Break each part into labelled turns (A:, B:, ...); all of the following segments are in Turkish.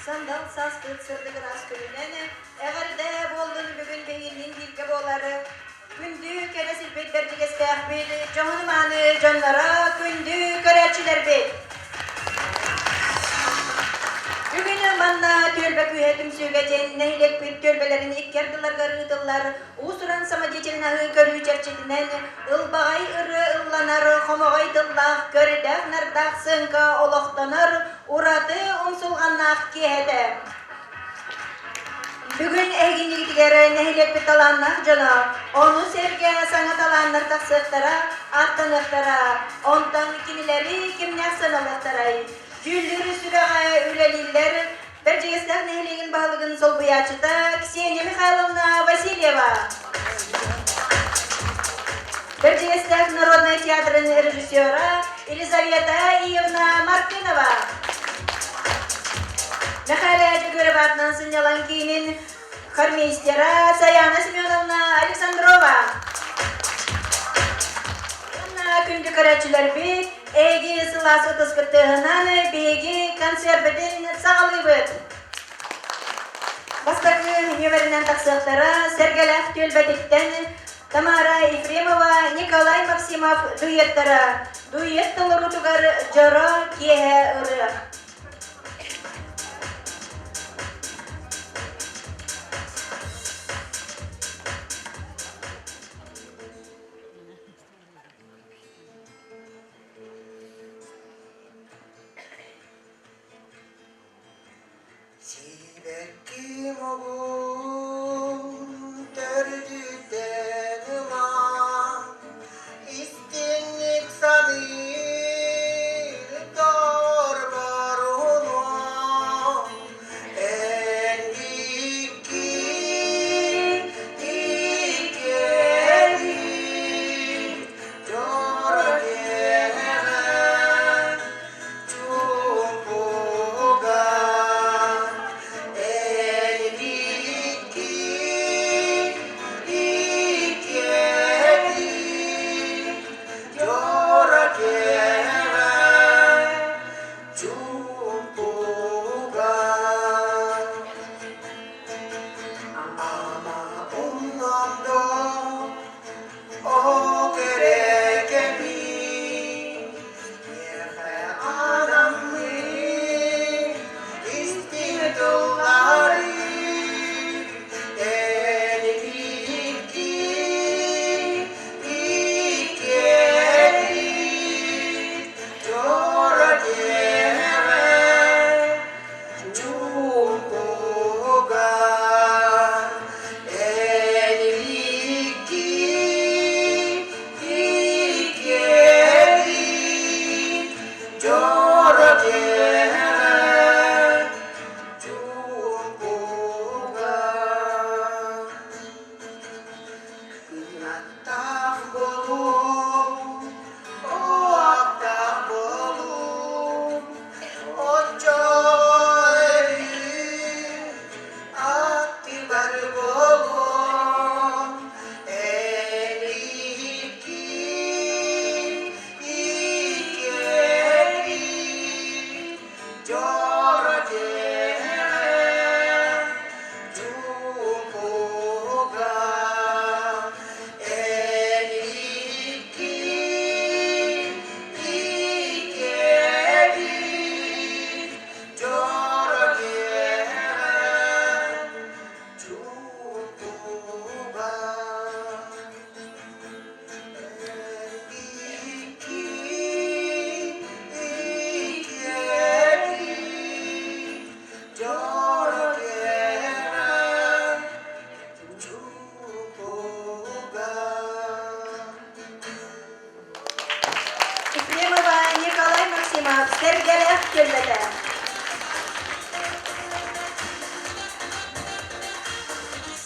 A: Sandal sastı sırdı gras külünen, eğerde boldun bugün beyinin dilge boları. Gündü kere silbet berdiges tehbili, canımanı canlara, gündü köreçiler bey. Bugün manna tölbe kühetim sügecen, neylek bir tölbelerini ikkerdiler garıdılar. Usuran sama geçilnahı görü çerçetinden, ılbağay ırı ıllanar, homogaydıllах, gördek nardaq sınka oloktanar, uradı umsulgannak kihede. Bugün egin yigitleri neylek bir talannak cana, onu serge sana talanlar taksıktara, artanıktara, ondan kinileri kimnek sanalıktara. Güldürü süreye üleliller, Bercegesler nehlegin bağlığın sol buyaçıda Kseniya Mikhailovna Vasilyeva. Bercegesler Народный театрın rejissörü Елизавета Iyevna Martinova. Mikhailaya Görebat'dan Sinyalanki'nin Harmeistera Sayana Semyonovna Aleksandrova. Kündü karatçılar bir Egi sılası tıskırtığından begi konserveden sağlayıbıd. Bastakı yöverinden taksıqlara Sergelef Tölbedik'ten Tamara Efremova, Nikolay Maksimov duyettara. Duyet tılırı tugar jara kehe ırı.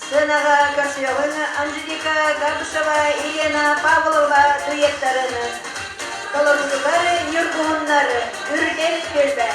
A: Сынаға Карсуялың, Анжелика Габышева, Елена Павлова дуеттарыны. Колорудылары, Нюргуыннары, Үрдел Көлбә.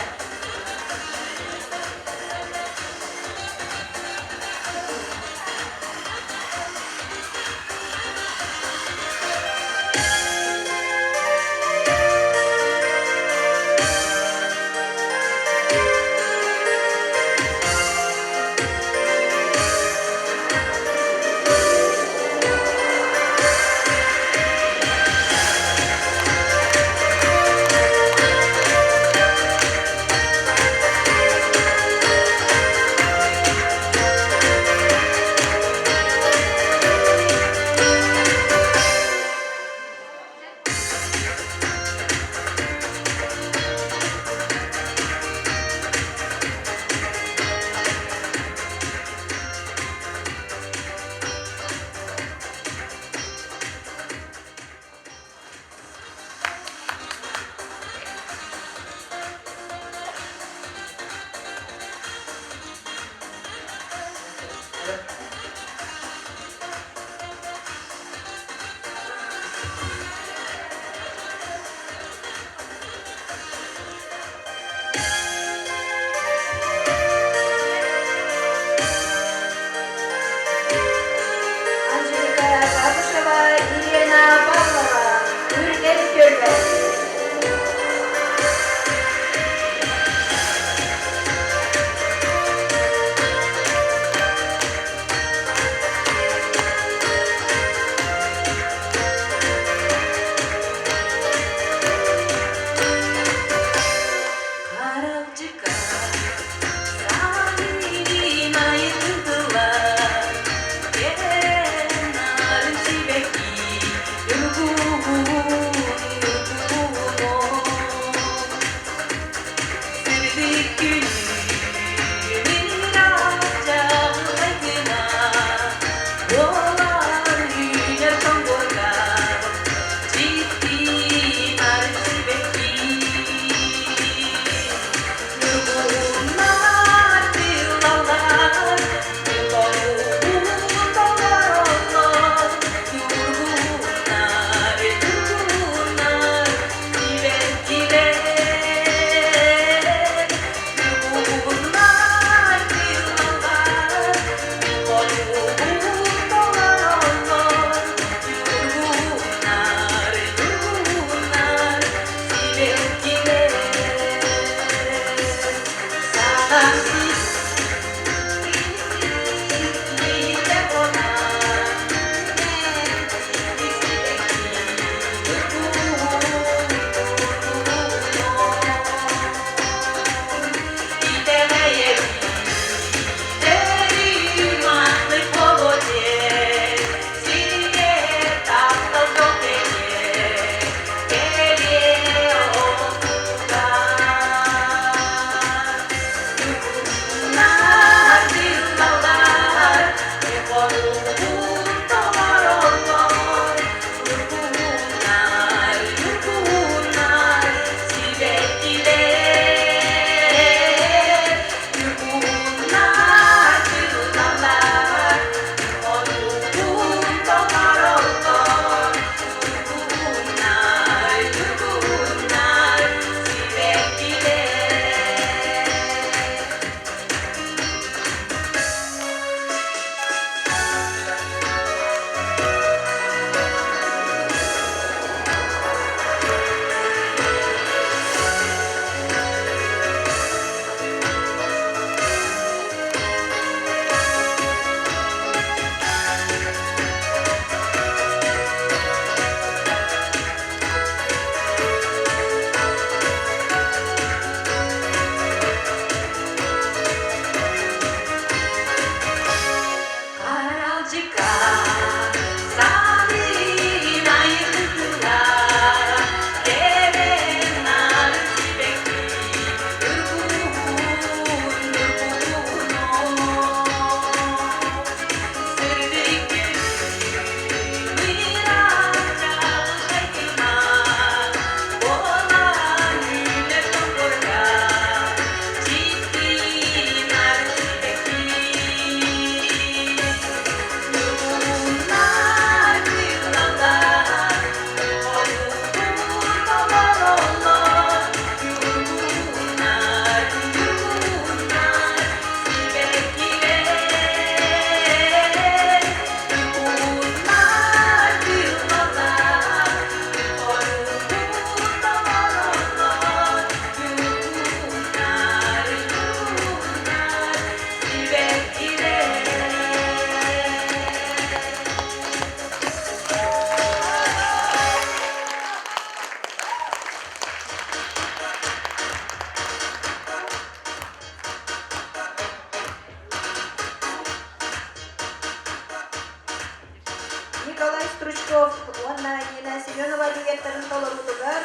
A: Николай Стручков, онна Нина Семенова дигеттарын толорудугар,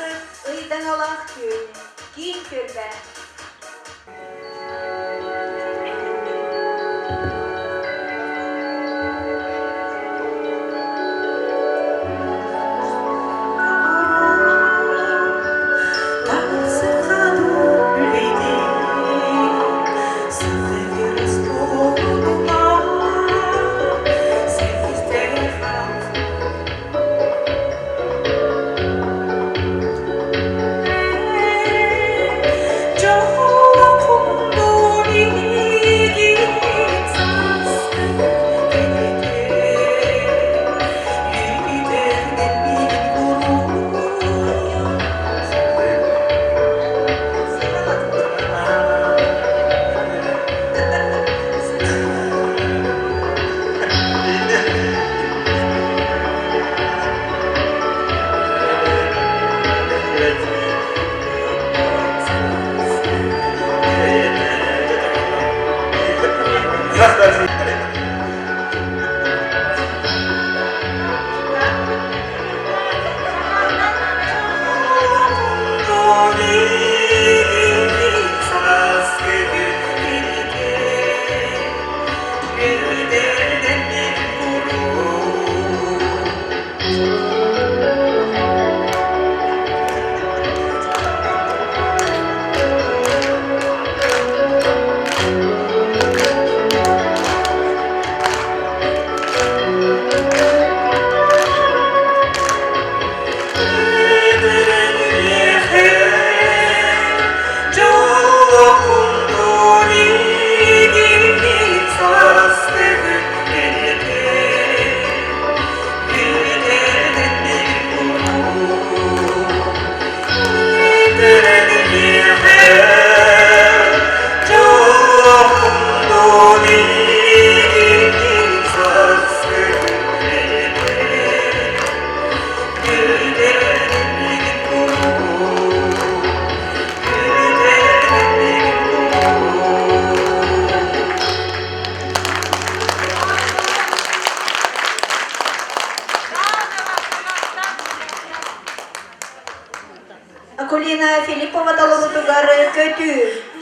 A: ыйдан алах күйін, кийин көрбә.
B: Yo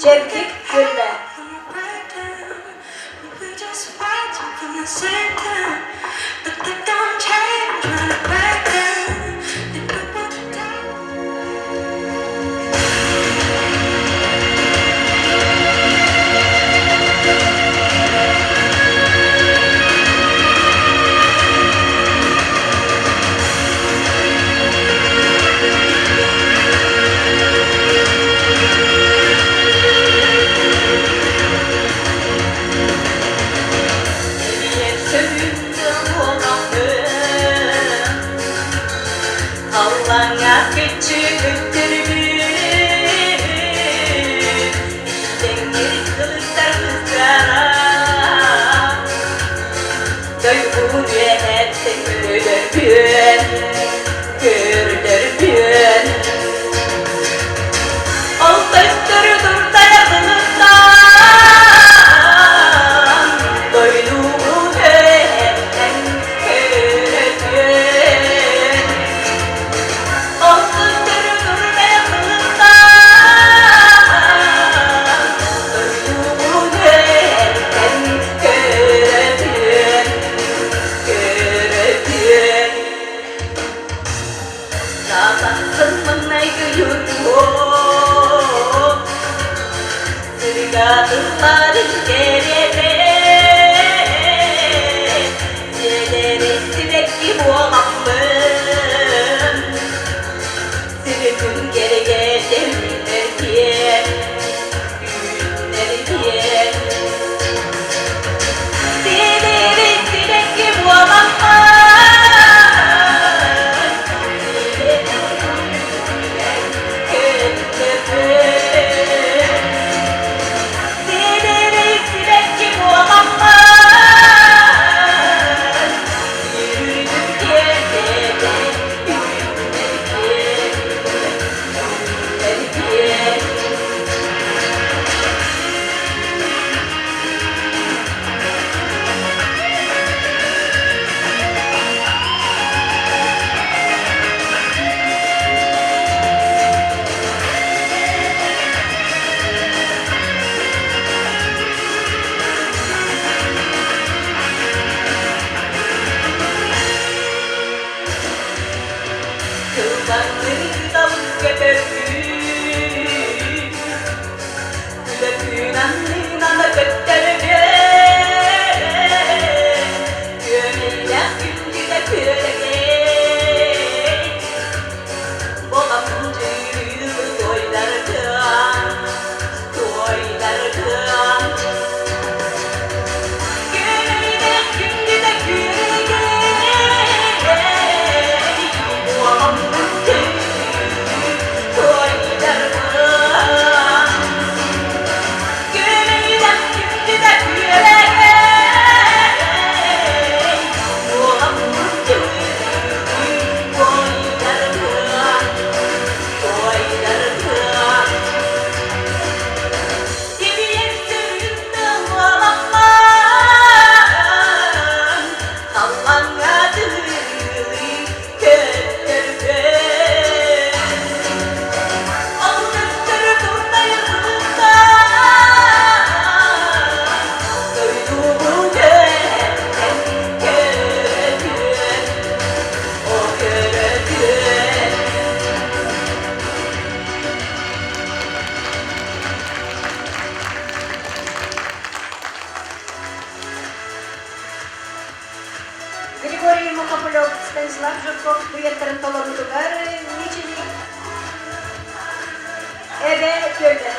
A: Çevdik gülbe.
B: Allah'a küçüktür büyük, demir kılıçlar kızlara, duygu hepsi görülür gün. Ol kıstırdım dayanımdan, doyduğu hepten görülür. Ol kıstırdım dayanımdan, doyduğu hepten görülür. Nabansın ne gülüyor, sırgadırların geride, neleri sürekli bulamam, sürgün geri gelirler diye, günleri diye, neleri sürekli bulamam.
A: Григорий Мухополев, Станислав Жирков, Куянтарын Толорудугар, Ничини, Ebe Gölbe'de.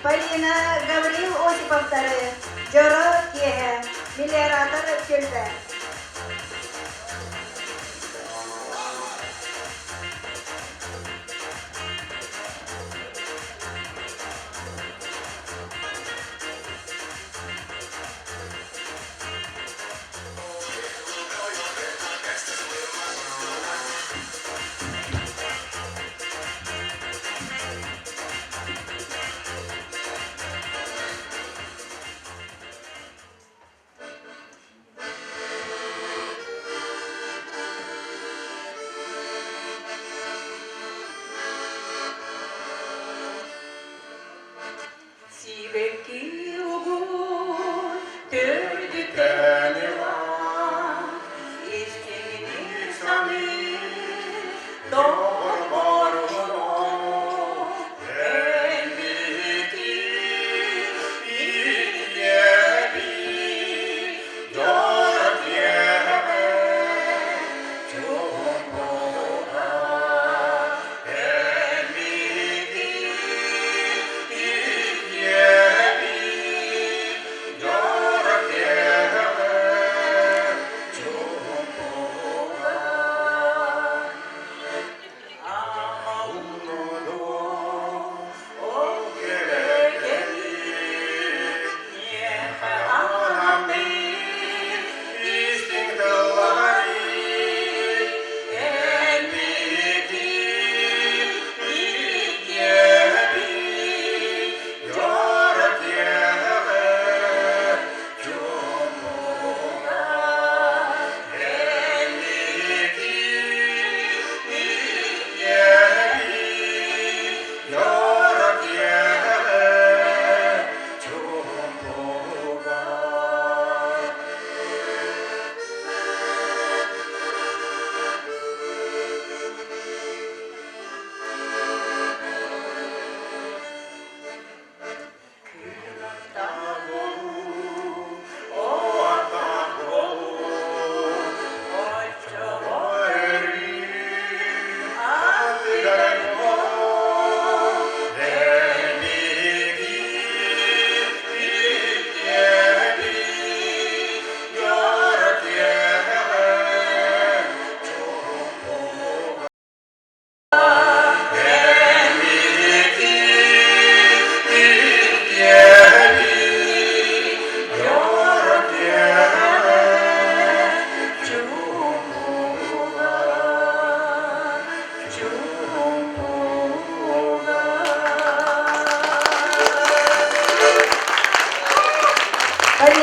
A: Полина Гаврил Осиповтары, Джоро Кеге, миллиардер Кельбе.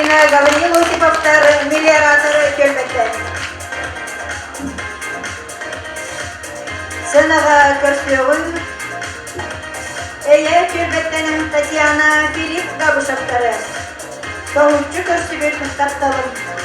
A: Екатерина Гаврил Осиповтар мелиоратор көлбетте. Сынаға көрсеуін Эйе көлбеттенің Татьяна Филипп Габушевтары. Тоғынчы көрсебет мұстақталым.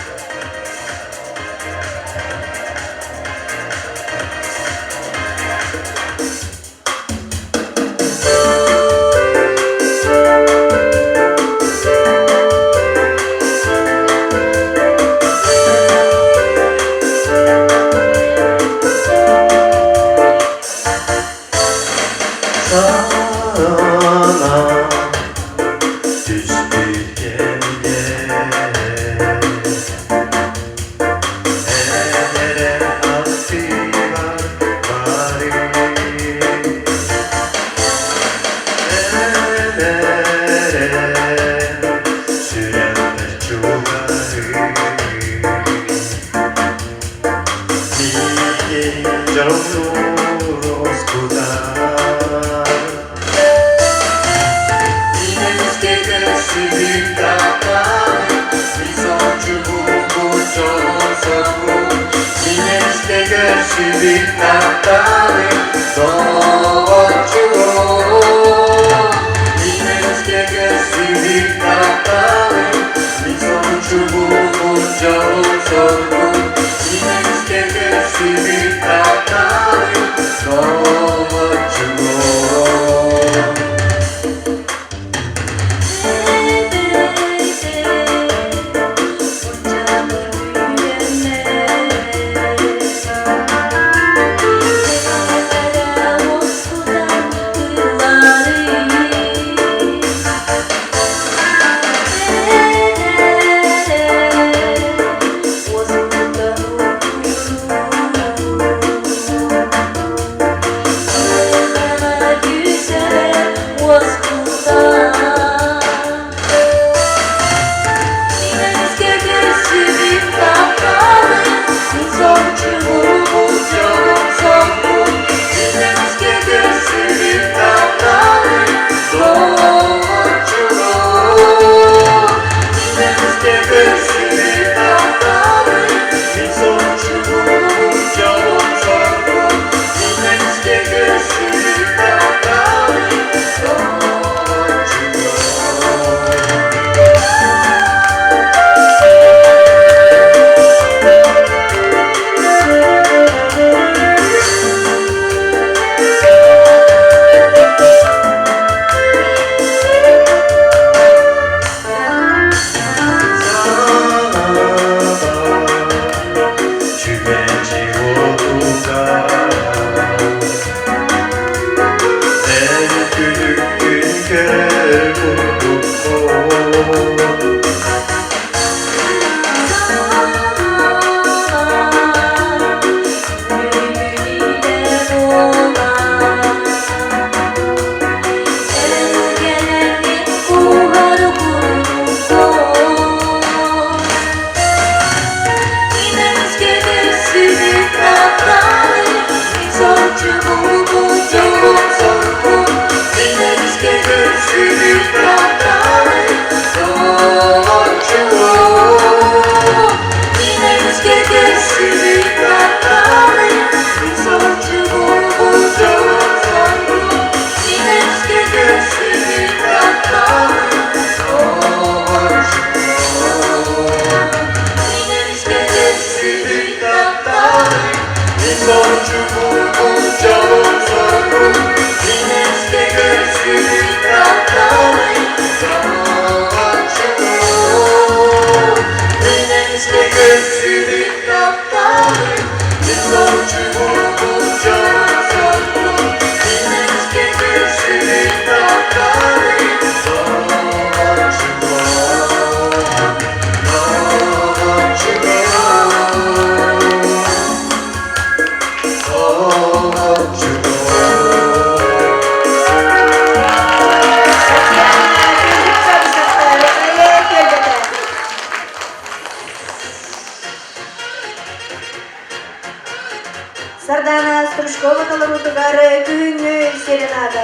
A: Сардана Стружкова таларутугары күннү серенада,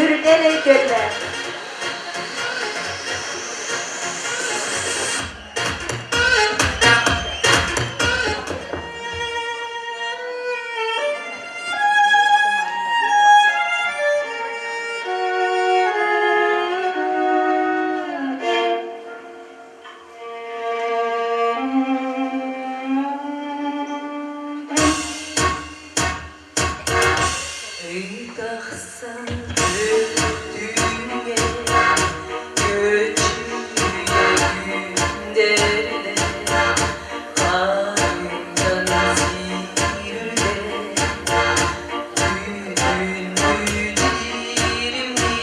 A: үрдели көлбе.
B: Taqsan dünya göçüye günlerine Karından zirve Düğünlülerimdir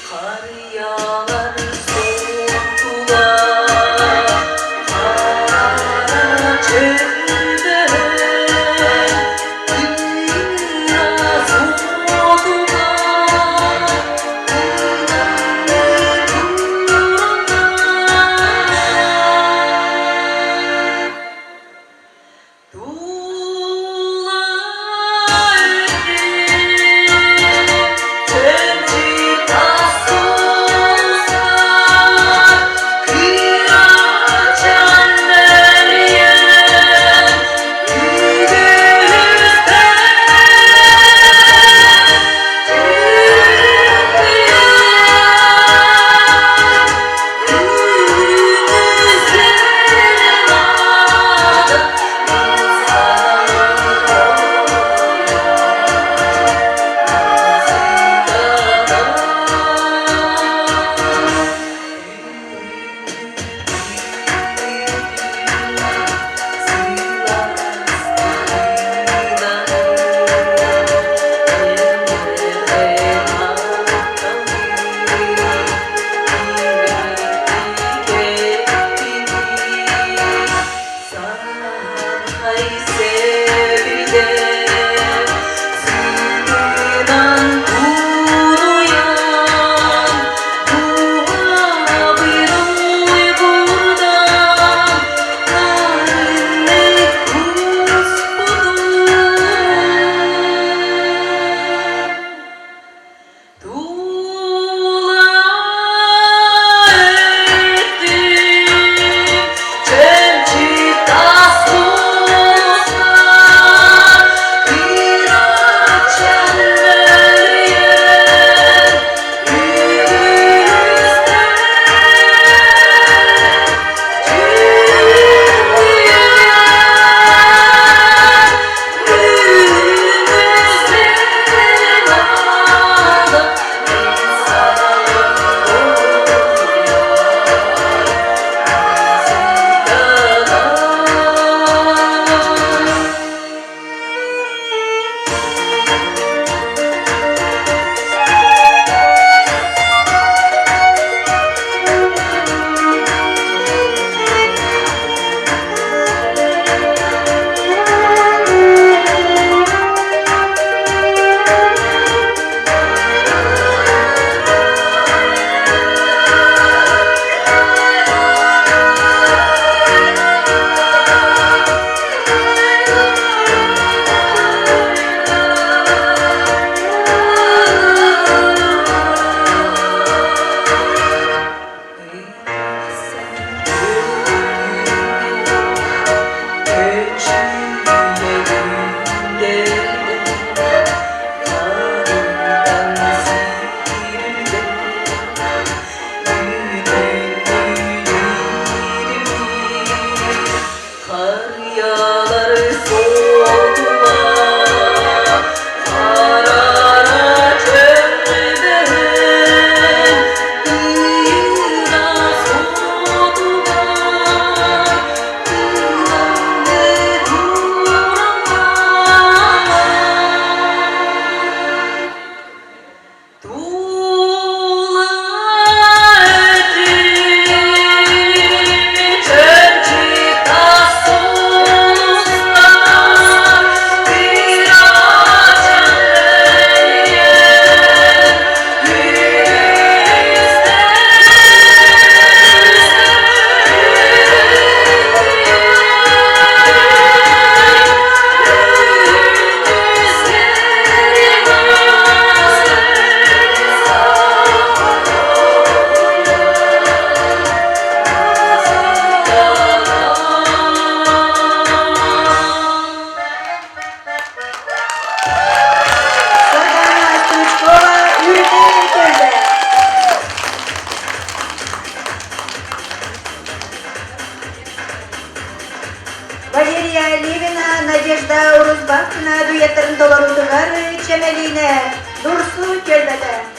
B: Kar yağar soğuklar Kara çölde
A: Валерия Ливина, Надежда Урузбахтина дуэттарын толорудуга sarı çemeline, dursu gölbede.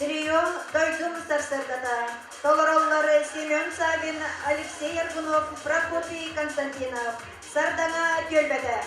A: Trio Doydum Sarsardada, Tolorolları Semyon Savin, Alexey Yargunov, Prokopy Konstantinov, Sardana Gölbede.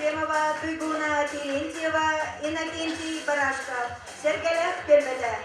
A: Ефремова, Туйгуна, Терентьева, Иннокентий Барашков. Сергеев бөлмеде.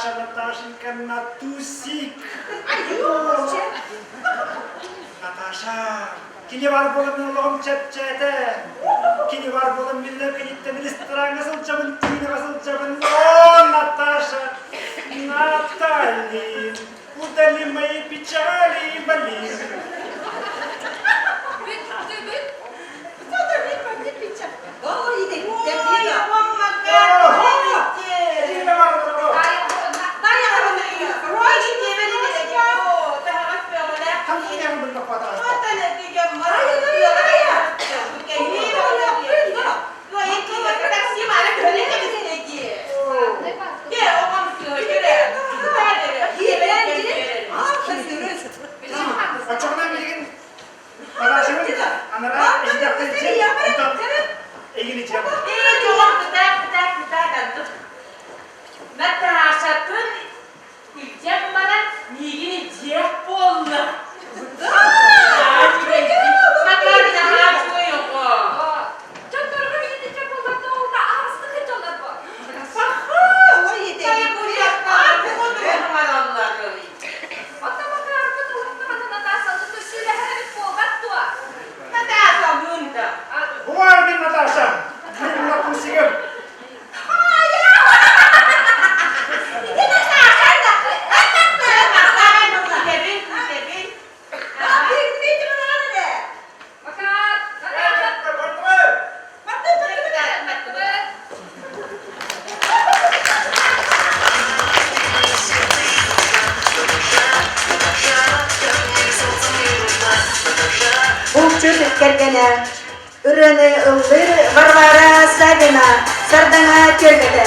C: Наташенька, Натусик. Наташа, kini var bolum Allah'ım çepçete. Kini var bolum millet kinitte ministra nasıl çabın, kini nasıl çabın. Oh Natasha, Натали, удали мои печали и боли.
A: Келгене, үріні ұлдыр, Варвара Савина, Сардаңа келгеді.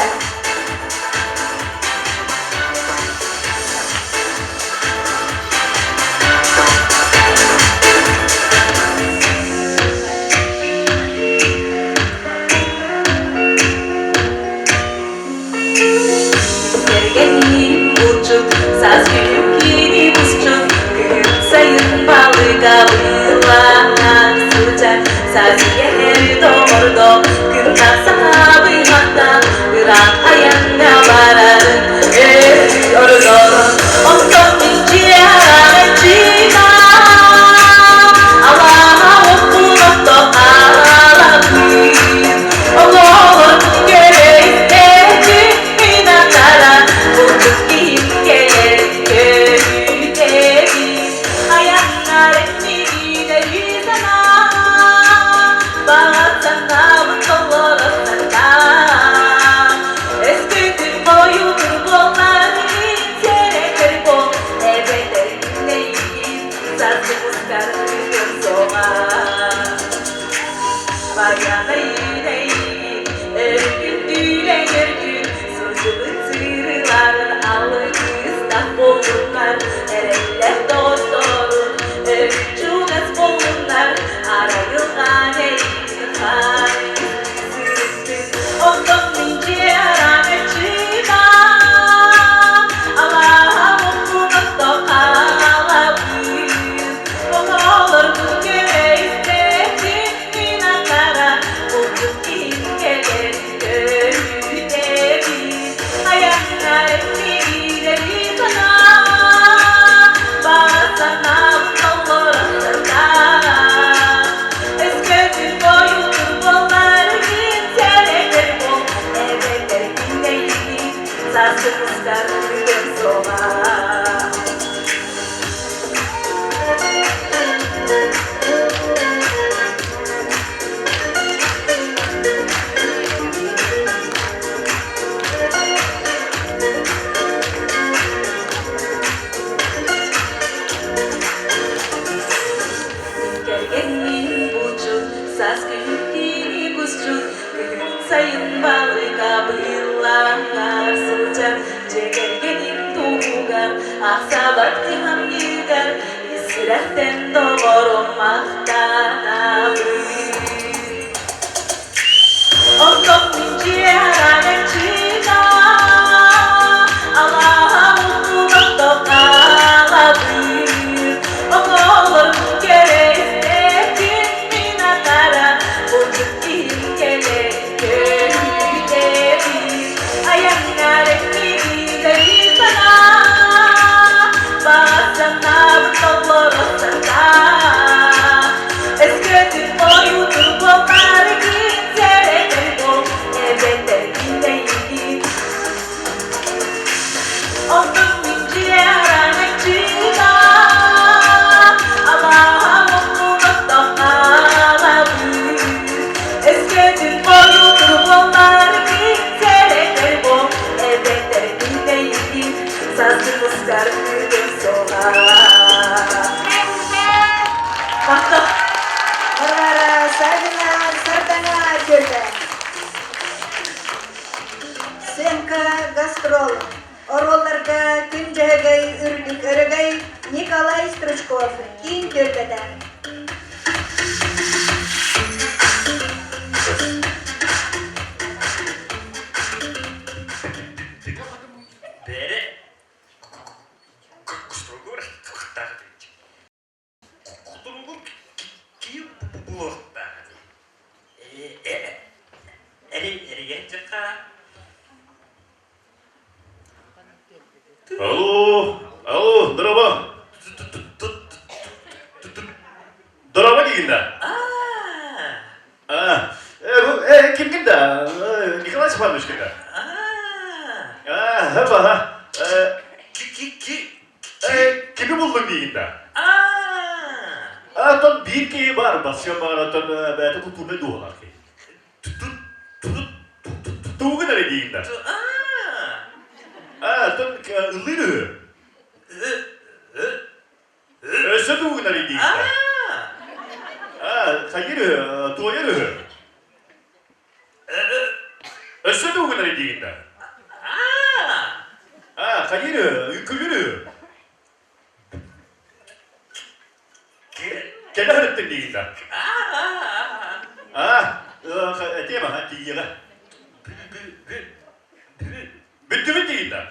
B: Ergenim uçuk, saz gülüm giydi buzcuk, köyün sayın balığa bıyılan sıcak. Saziye her doğru, günden sahabı hatta, Irak ayağına vararım, orada. Ondan inciye çıkar, Allah'a okumak da ağlatır. Allah'ın gerek edin inanlara, bulduk giyip gelir köyüdeyiz. Ayaklar emmi gideriz ana, bağırsana sayınmalıga bıyıllar sıçar Çekergenin tuğugar Aksabatlı ham yılgar İsraften doğru mahtana Ondan minci hararet çıka Allah'a mutluluk doğaladır Oğulur gerektir minatara Bucuk kim gerek köydedir Ayaklar ekmeği sana Bağırsana mutlular olsana Eskidin boyudur bunlar gizlere Ondan minci aramak çıka Allah'a mutluluk doğaladır Eskidin boyudur bunlar gizlere bu Elbette dinleyin Sazımız karnıdır sola Baktım
A: Onlara saygına, sırtına göre. Senka gastrol. Orollarga Күнжегей, Үрлік, Өрігей, Николай Стручков, Кин Төрбеден.
D: Bere Kusturgur Kuhtardık Kuhturgur Kim Bulurtlardı Eriye çıka
E: Алло, здорово. Здорово дегенде. Bu kim kimde? Nikolay Stepanovich kimde? Hapa. Kimi buldun degende? Ton bir ki var, basıyorum bana ton bete tuturne dualar ki. Tuğu ne degende? Ton ılırı. Öse tuğu ne degende? Hayır, tuğayır. Öse tuğu ne degende? Hayır, yükülür. Kena hırıttın degende? Etiyem ha, diyene. Bitti degende?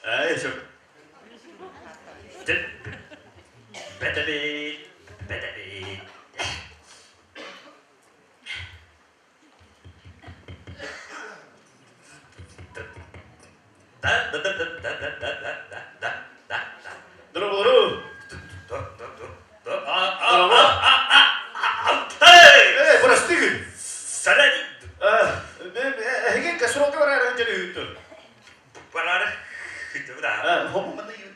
E: Yaşa.
D: Bedevi
E: Здорово. Прости.
D: Sarani
E: Hegen kasrolga var önce de yuttu.
D: Parara Hıtıvda
E: Hopu bana yut.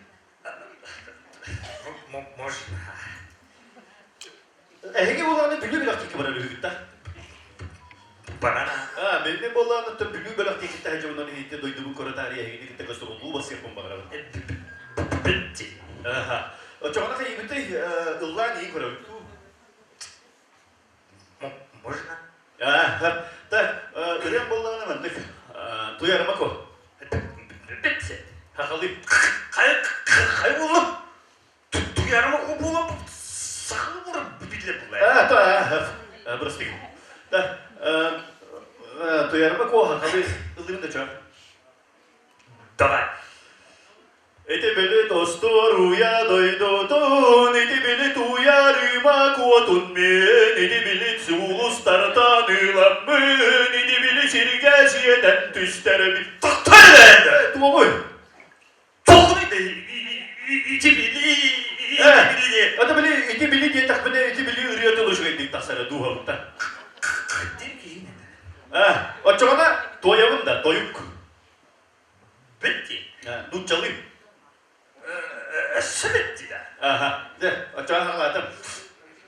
D: Можно
E: Hegen olanı bülü bir dakika var yutta.
D: Banana
E: Benim olanı da bülü bir dakika hece bundan hitte doydu bu kora tarihe hegen gitti kasrolgu bas yapın bana.
D: Bitti
E: O çona kayı bitti. Illan iyi kora yuttu.
D: Можно
E: Так, берем болланы мындык. Туярмак о.
D: Bitti
E: Хахалып.
D: Кай болуп Туярыма ку болуп Сакыл буруп битле булай
E: Прости. Так, туярмак о хахалып. Ылдырын да чак.
D: Давай
E: Эти были достор уя дойдотон, эти были туярыма куотун мен, эти были сулустардан ыламмын, эти были сиргәсиетен түстәрбит.
D: Тоқтайды
E: Туамой.
D: Тоқтайды İki bili
E: Это были эти были не так были эти были риотолушга индик тасара дуhalыкта.
D: Кайдыр кейін
E: Очогона тоябын да тоюк.
D: Bitti
E: Нучалым.
D: Bitti de
E: Очогона халатым.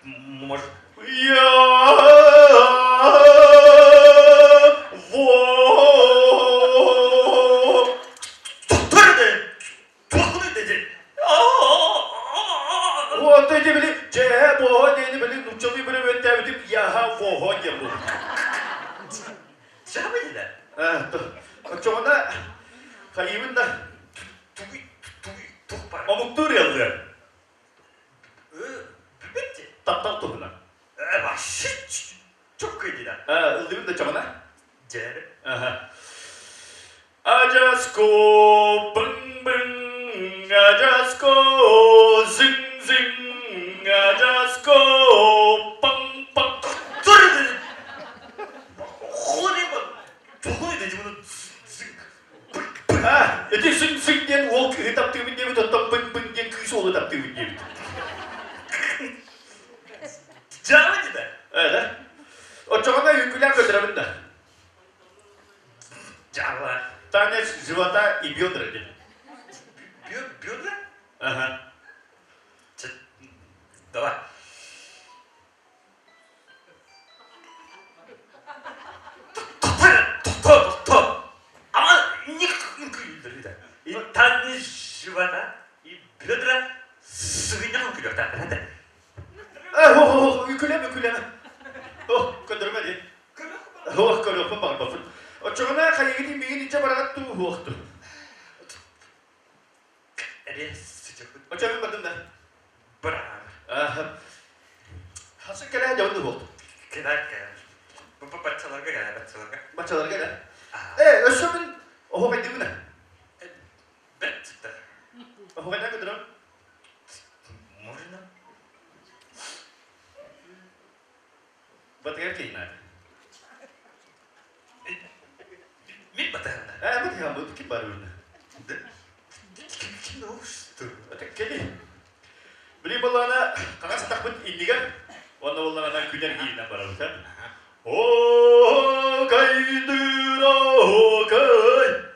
D: Может
E: Я во
D: Тоқтайды Тоқтайды
E: Вот эти были, че, бо, не были, ну, чалы были, вот, я, во, я был. atal tohuna.
D: Başı çok kıydı da.
E: Ildırım da çamana.
D: Cere.
E: Aha. I just go bing bing, I just go zing zing, I just go bang bang.
D: Dur dedi. Hori bak. Çok dedi bunu.
E: Jadi zing zing diyen walk hitap tiwin diye tetap bing bing diyen küsü olu tap tiwin diye.
D: Cami dedi.
E: Evet. O çamana yükülen götürebildi.
D: Cami.
E: Tane zivata ibiyodur dedi.
D: Biyor da.
E: Aha.
D: Давай. Doktor. Ama не күлдір еді. И таңны живота, и бедра свиньям күлер таңды.
E: Yüküleme. Köndürme değil. Körüpün bağır bakın. O çamana kayı gideyim bir gün içe baragat tuğu huaktı.
D: Әне sıcak.
E: O çamın badın da.
D: Bravo.
E: Hasıl kere javundu huaktı.
D: Kenar. Bu batçalarga gel, batçalarga.
E: Maçalar gene. Ösümün oho kaydı mı ne?
D: Bet çıktı.
E: Oho kaydı kadar o?
D: Можно?
E: Batı gel keyin hadi.
D: Min batarına.
E: Batı gel bu kim var orada?
D: Kim oluştu?
E: Kedi. Beli balana kangen setakbut indigan. Wana balana güner giyinden var orada. O kaydıra o kay.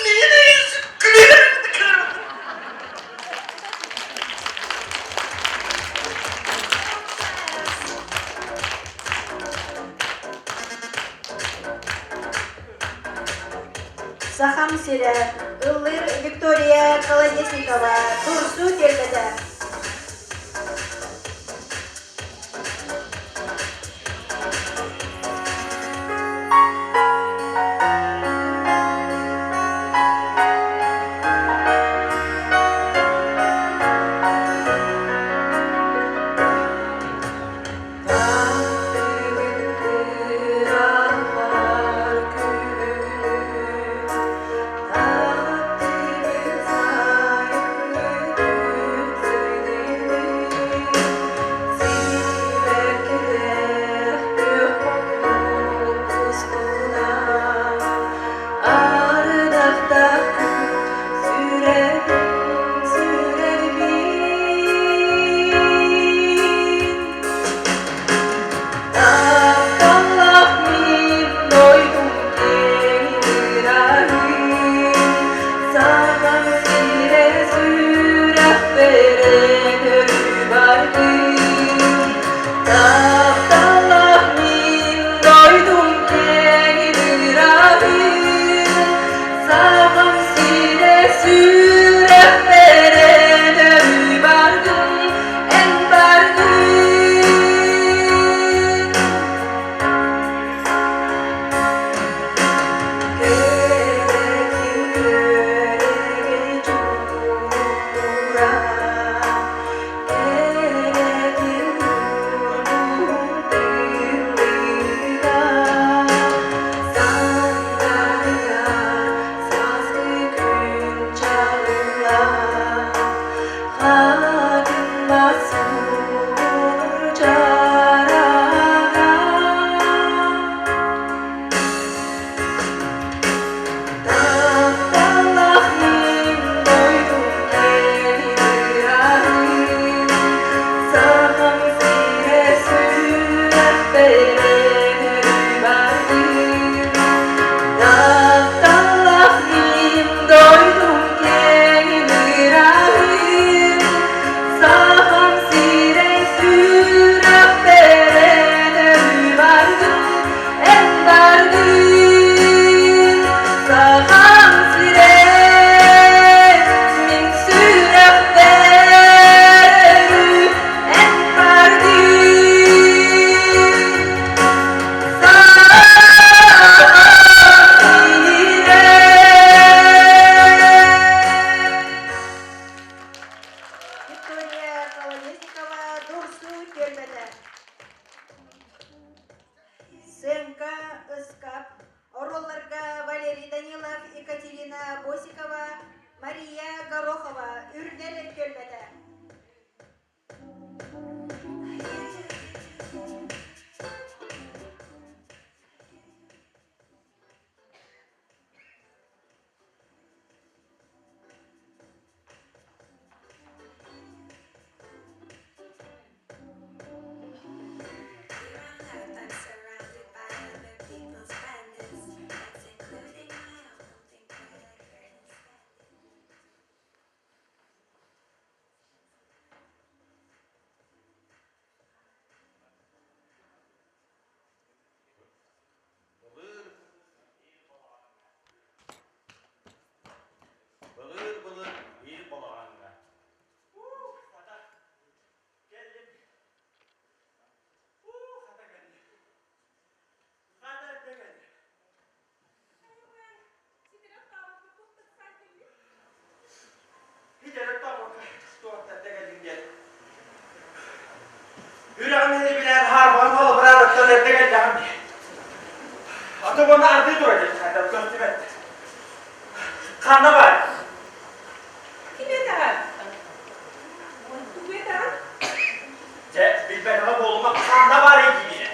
D: Neyiz? Gülerim.
A: Сахам Сире, Ыллыр Виктория Колодесникова, Турсу Тельбеде.
C: Yüreğimde bilen harban kalı bir aralıkta nerede geleceğim diye. Atı bana ardı duracak. Kadar gördüm etti. Kanna var.
B: Kime daha? Kime daha?
C: Bilmem boğulma kanna var gibi.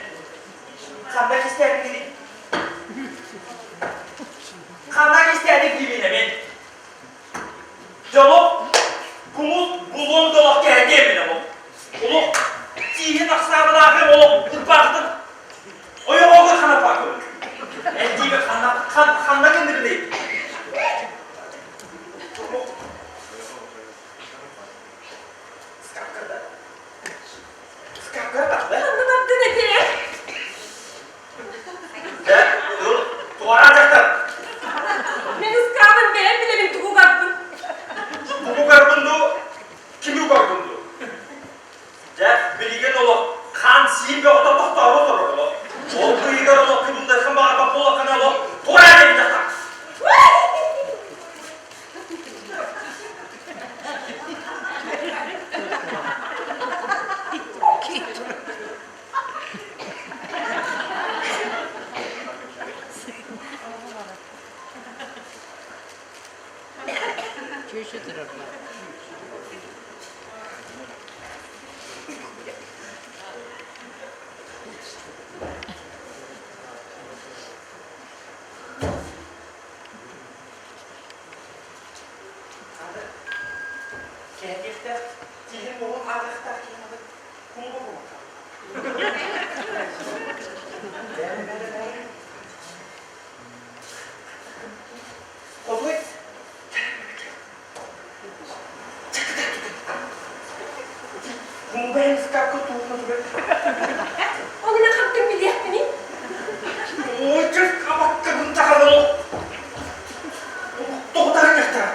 C: Kandak istedik gibi. Kandak istedik gibi ne ben. Canım, kumuz buzun dolak geldi emine bu. Oğlum, zihin aksarına akım oğlum, baktın. O yok olur kana bakıyor. En diye kandak indir değil. Skakara bak be.
B: Anlamadı ne diye?
C: Dur, duvara atacaktır.
B: Ben ıskadım ben bile bir tuğuk attım.
C: Bu garbundu, kimi garbundu? Jeff, bilgen olo, kan siyim bir oda doktoru sorur olo. O kıyıgar olo, kıbında kım bağır bak olo kana olo, duvara edecektir. Kehifte, zihin bulun ağızda kıyamadı, kumu bulun. Oğlum, kumu benim skakı tuğunu böyle.
B: Onu ne kaptın biliyor musun?
C: Ucuz kabak kabın takalım o. Doğudan yakta.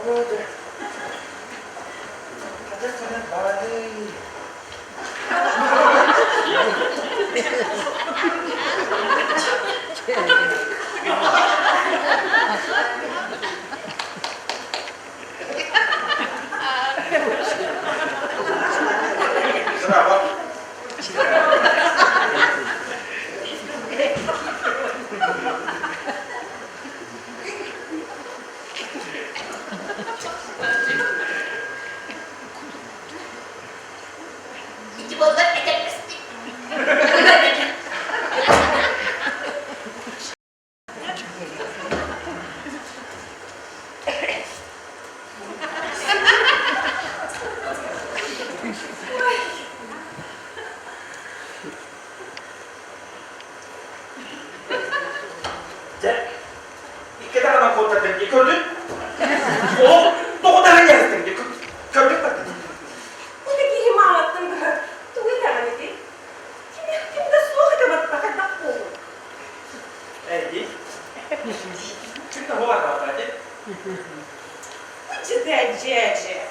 C: Hadi. Hadi sana bari. Şuna bak. İki tane kontratın gördün. O doğudan yazdım. Gördün mü?
B: Bu da giyimi anlattım da. Tuğuk demedi. Kim de soğuk edemedi. Bakın bak bu.
C: Ey. Çünkü bu var hadi.
B: Ucu dercece.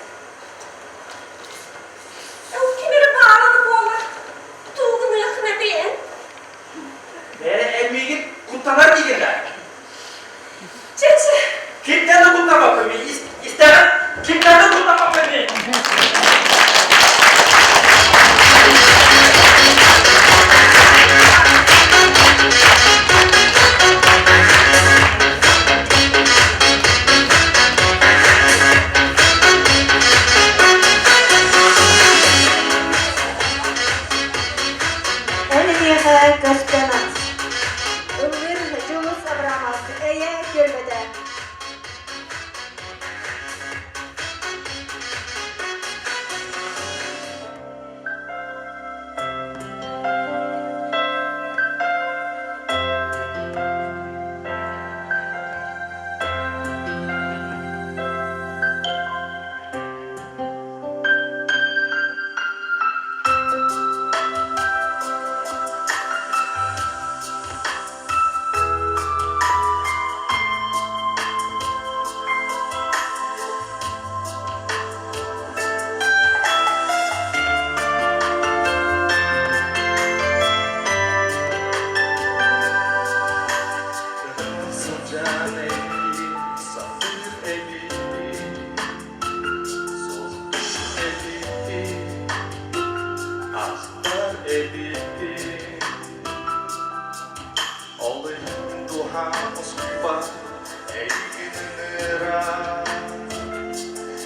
B: O kimleri bağladı bu oğlan? Tuğunu yakın edeyim.
C: Böyle emmiğin kutlanar bilgiler.
B: Çeçe.
C: Kimden de kutlamak ömür. İsterim. Kimden de kutlamak ömür.
A: Önüne göstermez. Ömür hücumu sabra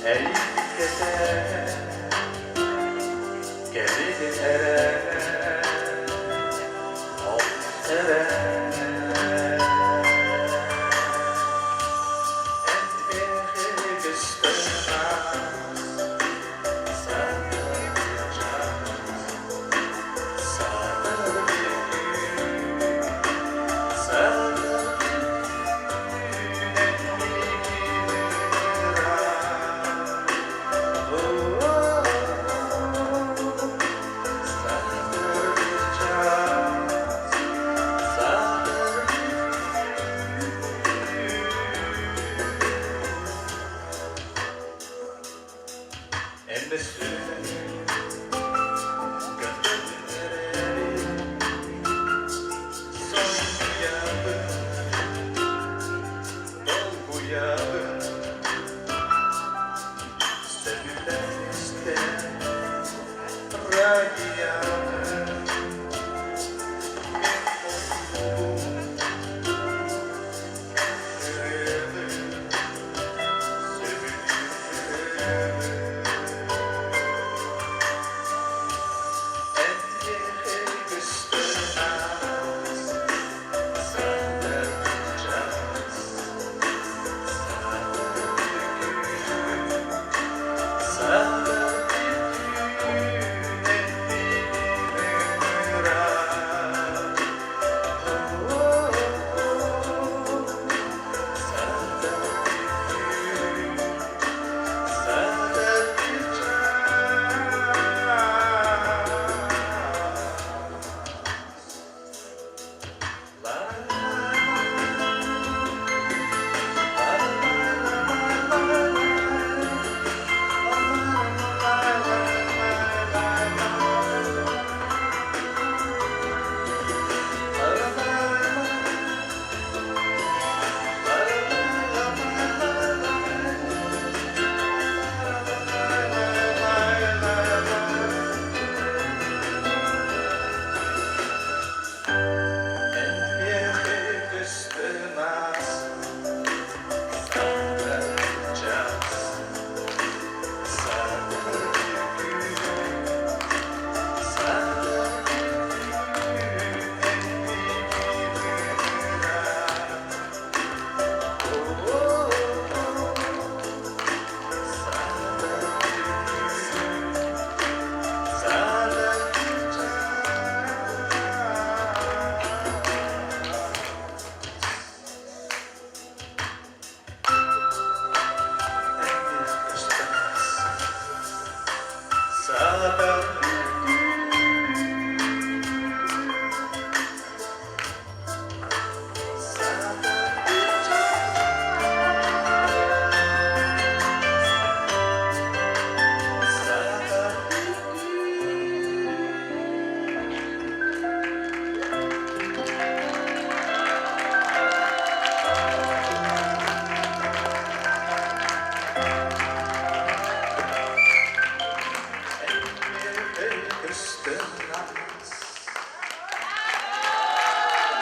E: ey gece gelin ere ol ere en kıstıma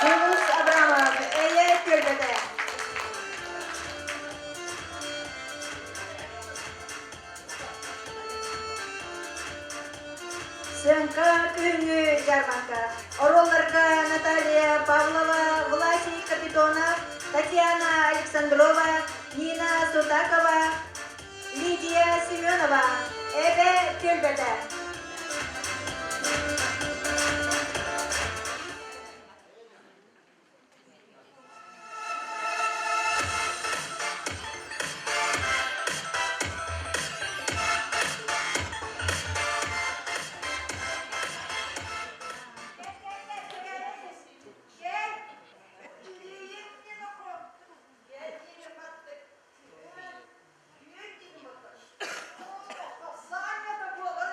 A: Yunus Abramov, Eye Gölbede. Сынка күнү ярмарка. Оролларга Наталья Павлова, Власий Капитонов, Татьяна Александрова, Нина Судакова, Лидия Семенова, Эбе Гölbede.
B: Занято було,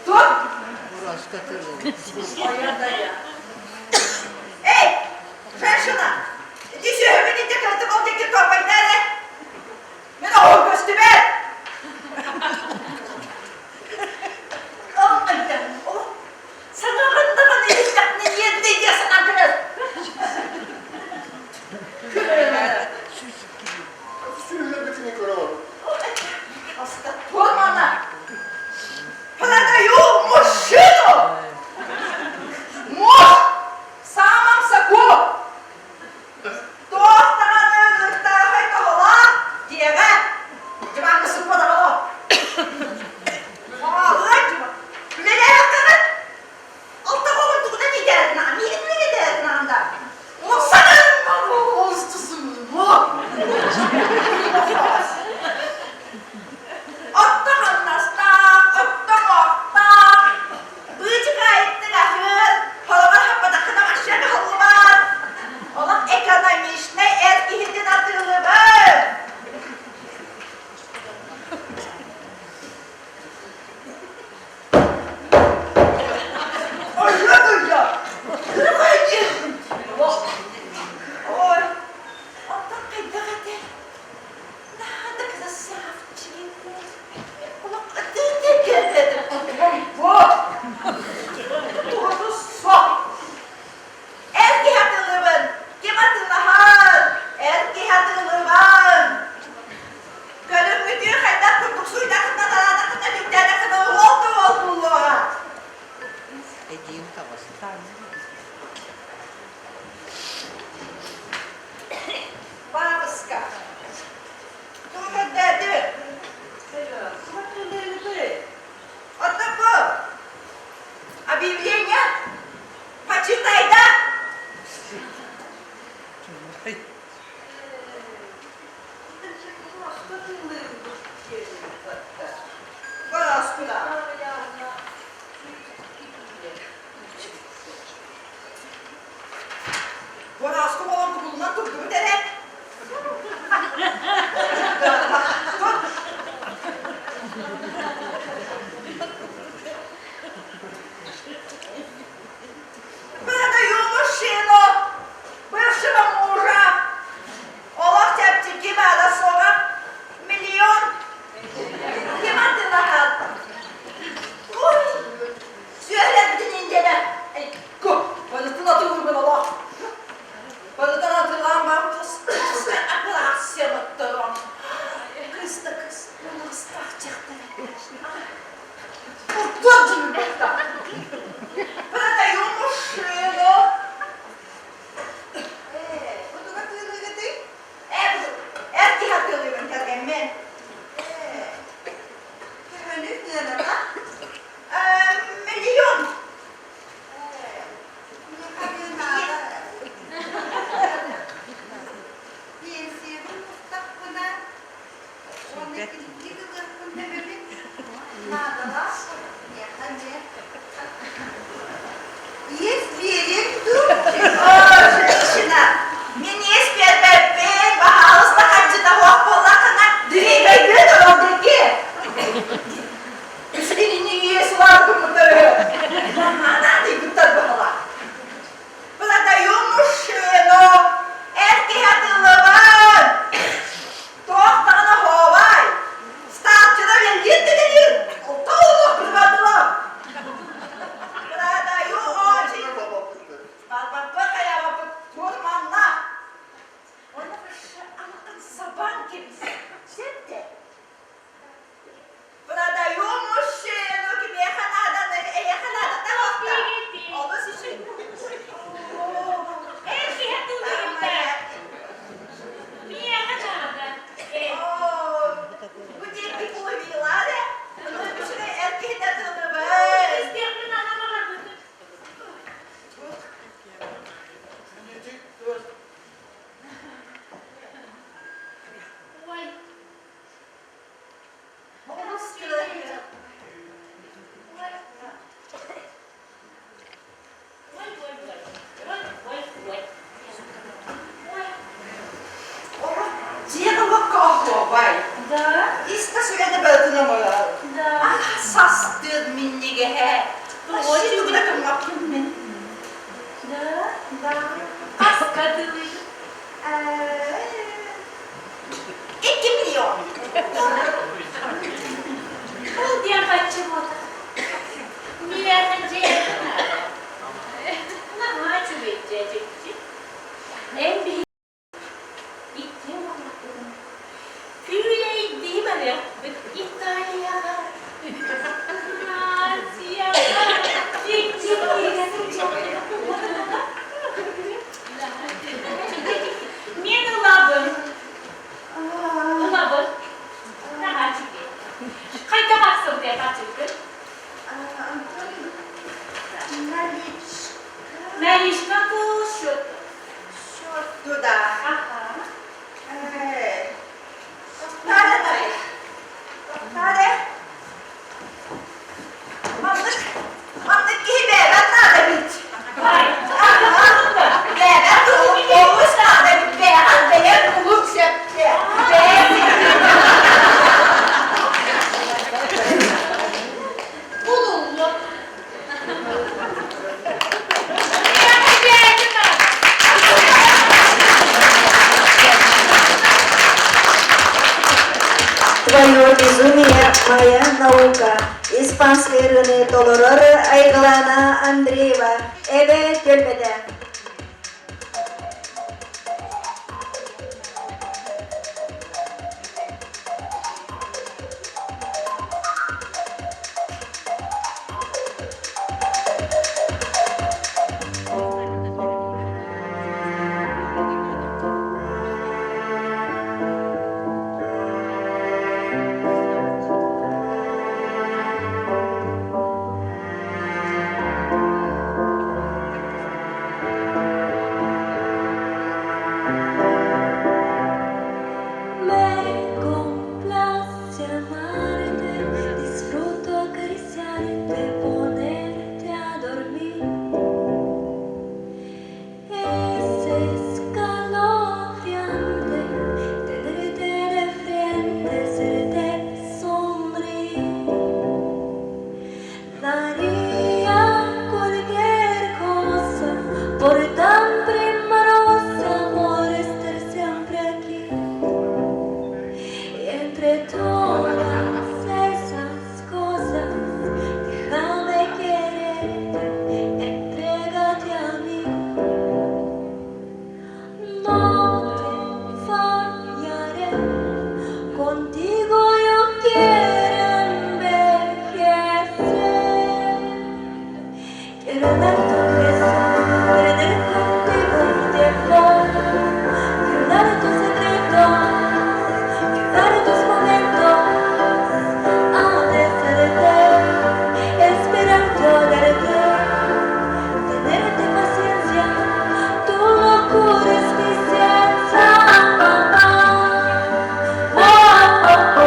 B: Dur.
F: Burası katılır.
B: Эй, женщина, иди сюда, видите, как ты волки топай, дали? Мне ногу костюмер. Sana kandaman elimden ne yedi diyorsun arkadaş?
E: Suyla bitini koyalım.
B: Hasta tormana. Продаю мужчину. Муж самом соку. Тохтаранын тахай тола. Диеге. Диван кысып подагало. Алайчыма. Билеге яктырын. Алта колун тугуна не дердин ам. Мени билеге дердин амда. Оксанын устусун. Отто каннастак, отто моктак. Бычыка айтты гахыр. Холовар хаппада кына машина халлыбар. Олак экономичный эркихиндин атылыбыр. Ой, ой, отто кайда гате. Надо красавчик. Вот ты гете. Вот. Тоже sok. Erki hatırlıbın. Kim hatırlahan? Erki hatırlıbın. Gönül müdür haydar kurtuk suyda kına dalada kına dükterde kına oldu oldu.
F: Edeyim kafası.
B: Бабушка. Только дяды. Вот такое объявление. Почитай, да? Господа. Бораску баланку булман турду дерек. Продаю мужчину, бывшего мужа. Олах тяпти кимада сора. Миллион. Кимады лагал. Ой. Söylediğin incele. Ey, ko. Bana tınatılır ben Allah. Bana tınatırlan ben kız operasyon attırım. Kız da kız. Bana ıslak çıktı. Kurtuldum burada. Продаю мужчину. Буду hatırlayın. Erki hatırlıyorum derken ben. Gönül ne lan? Milyon. Есть верен женщина. Мне спят бен, пожалуйста, как того полакана, двигай дороги. Если не есть варку, то надо и тут была. Продаю мужчину. Эрки hatırlamam. Tohtana hovay. Starçıda geldi. Otoğlu kırmadılar. Продаю очень. Баба я вот турманна. Ona anlatın saban gibisin. Şimdi. Продаю мужчину. Тебе надо того bastığın minnige he. Oğlum tu da kımaptın men.
A: Da. Askatı.
B: 2 milyon.
A: Bu diğer bacım o da. Milyardan ceylan. Ama acı bekleyecek. En büyük. Gittim Allah'ım. Füyü'ye gittiğim ara. İtalya'ya. Asya'ya. Çekçek'e. Мен ұлабын. Ұлабын. Наға жүге. Қайда бақсым деп атылды? Наличка бұл счет.
B: Счет da.
A: Аха.
B: Nerede? Mamlık gibi ben nerede bit?
A: Hayır.
B: Ben olmuş nerede bit? Ben kulum septi.
A: Bulunlu.
G: Твое безумие, моя наука. Испанский рынок Толороры Айглана Андреева. Evet Gölbede.
H: Me complace amarte, disfruto acariciarte, ponerte a dormir. Es escalofriante tenerte de frente, hacerte sonreír. Daría cualquier cosa por tan primorosa amor estar siempre aquí. Y entre todas esas cosas, déjame quererte, entrégate a mí. No te fallaré, contigo yo quiero envejecer. Quiero dar tu beso, perder contigo el tiempo. Quiero dar tus secretos, dar tus momentos, amarte, esperarte, olerte, tenerte paciencia, tu locura es mi ciencia. Oh, oh, oh. Oh, oh, oh, oh.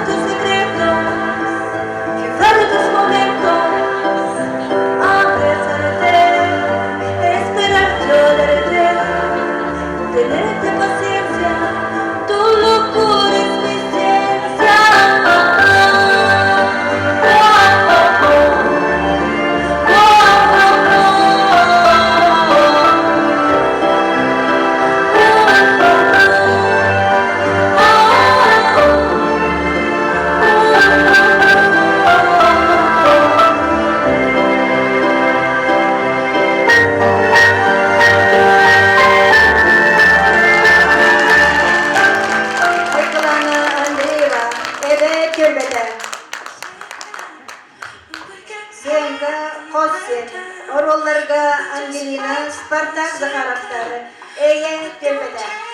H: Tus secretos, que tus momentos.
G: Zenga Kosset, orollarga Angelina Spartak Zakharovlar, Eye Tölbede.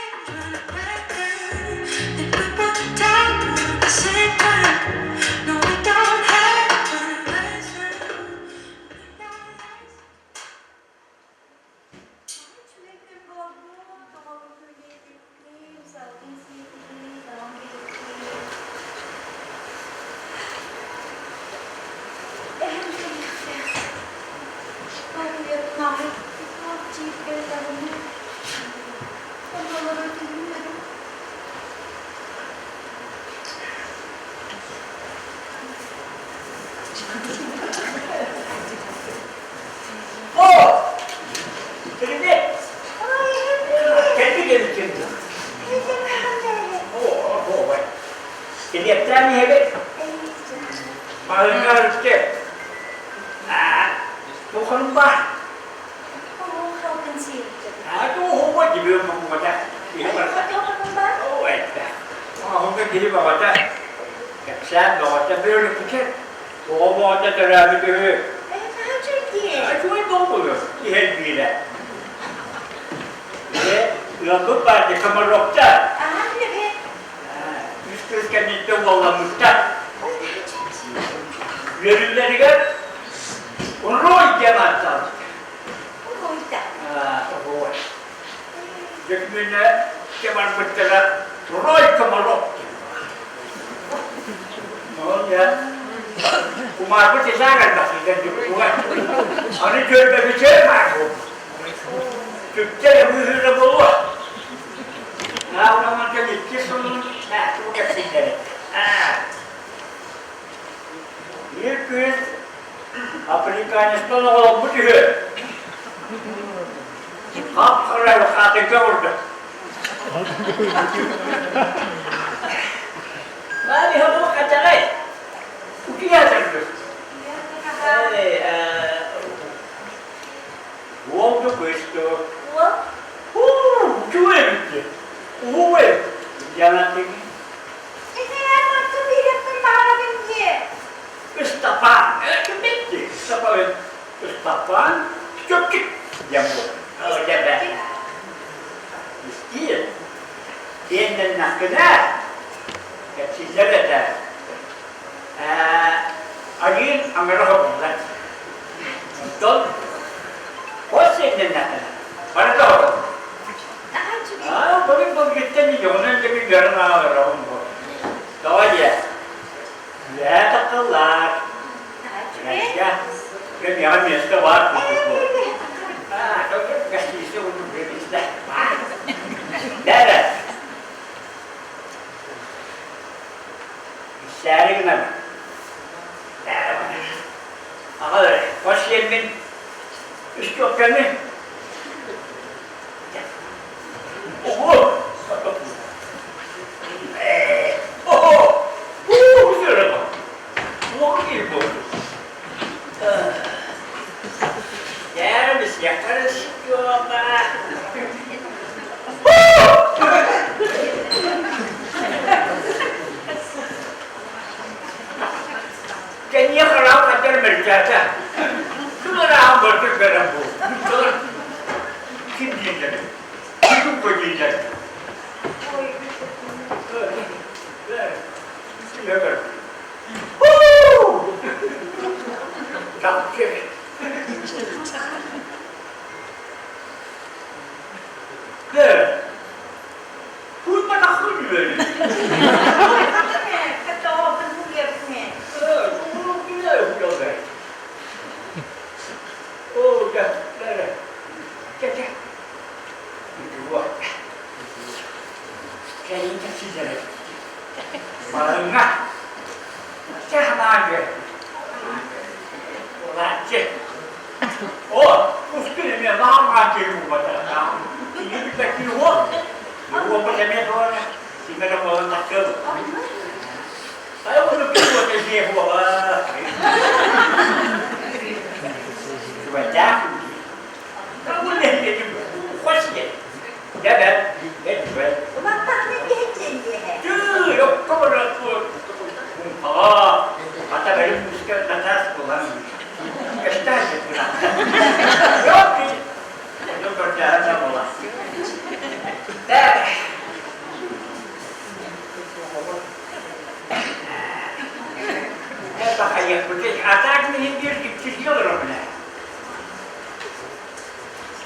D: bakayım. Atak benim bir çizgi olur o bile.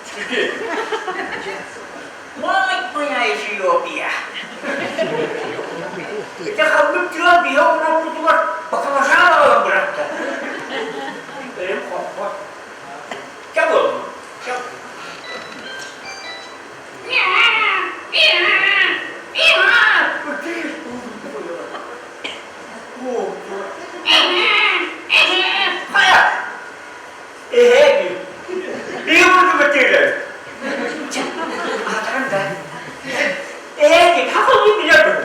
C: Çizgi.
D: Maya işi yok ya. İşte kabul diyor bir yok kurtular. Bakalım aşağı alalım bıraktı. Benim korkma. Çabuk. Çabuk. Hayır. İyi vurdu bakayım. Adam da. Kafamı biliyorum.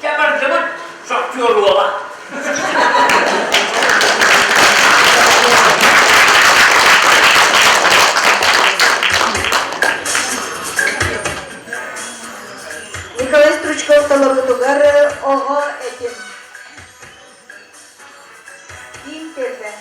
D: Zaman çok yolu olan.
A: Николай Стручков талабытугар ого этим. Ким терде.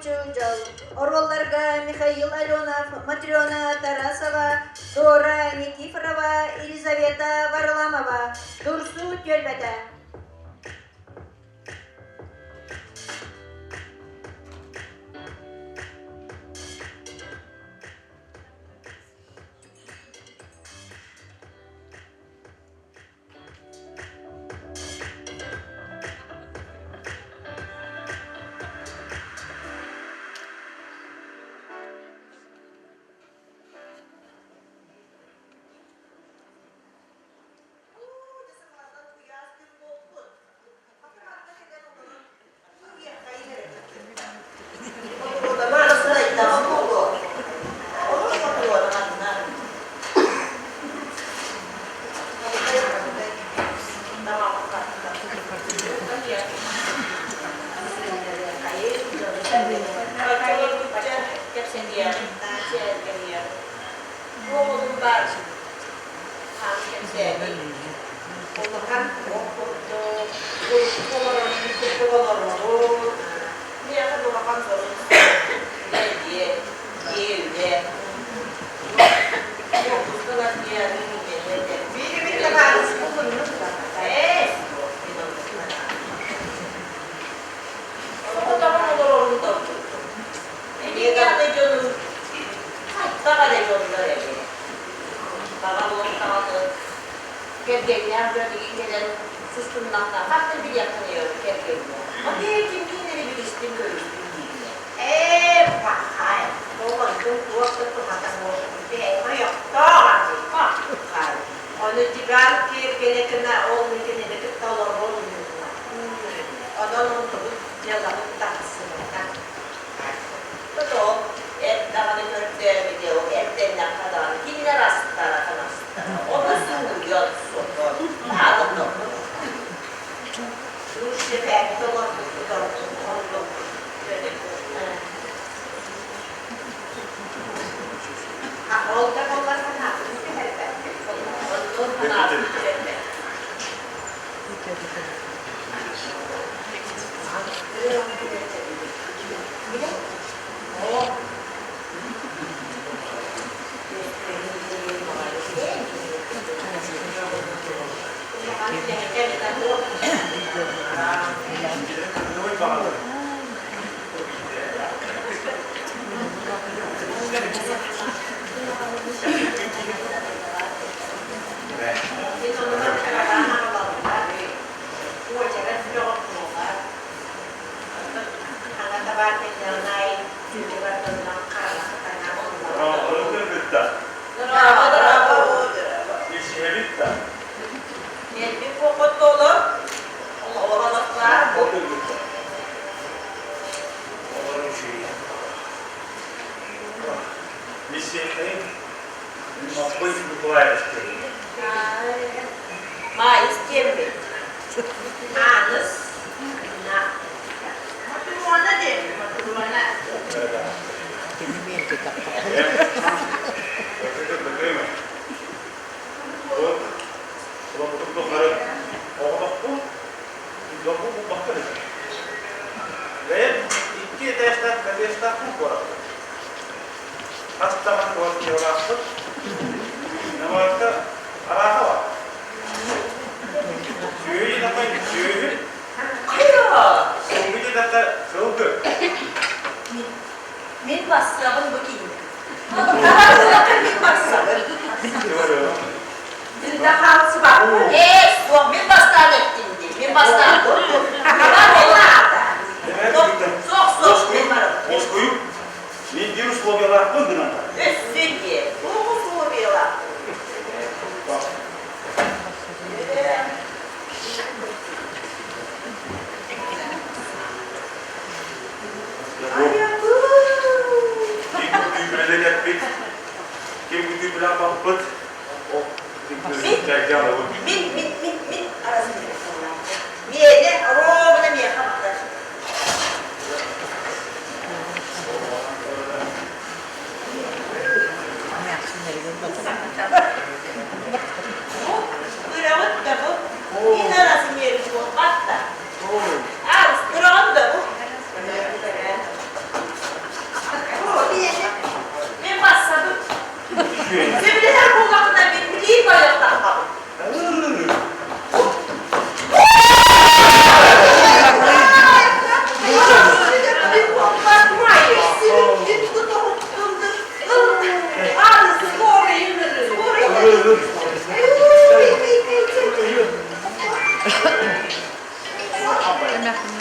A: Чужал. Орвалларга Михаил Аленов, Матрена Тарасова, Дора Никифорова, Елизавета Варламова. Дурсу Тюльбета.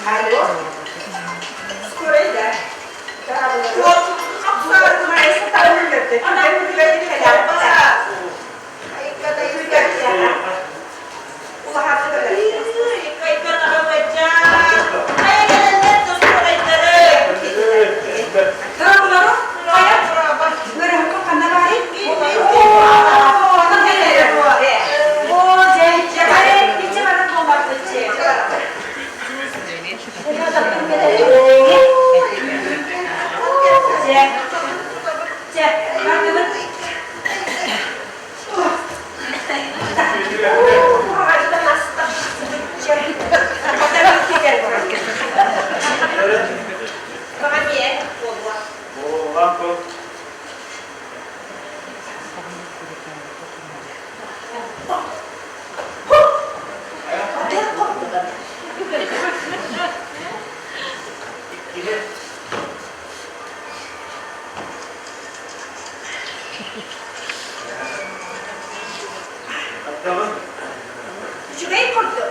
B: Алло? Скорый, да? Вот, абсолютно моя стороны лёгкая. Она выглядит халявка. Ай, когда я выглядела. Улахат выглядит. Ай, когда я выглядела. Ай, когда нет, то скорый дыры. Дыры булару? Ай, дыры хакка каналари? О, ну не было. О, дядя, ай, иди бана болмак иди. Şurayı kurdu.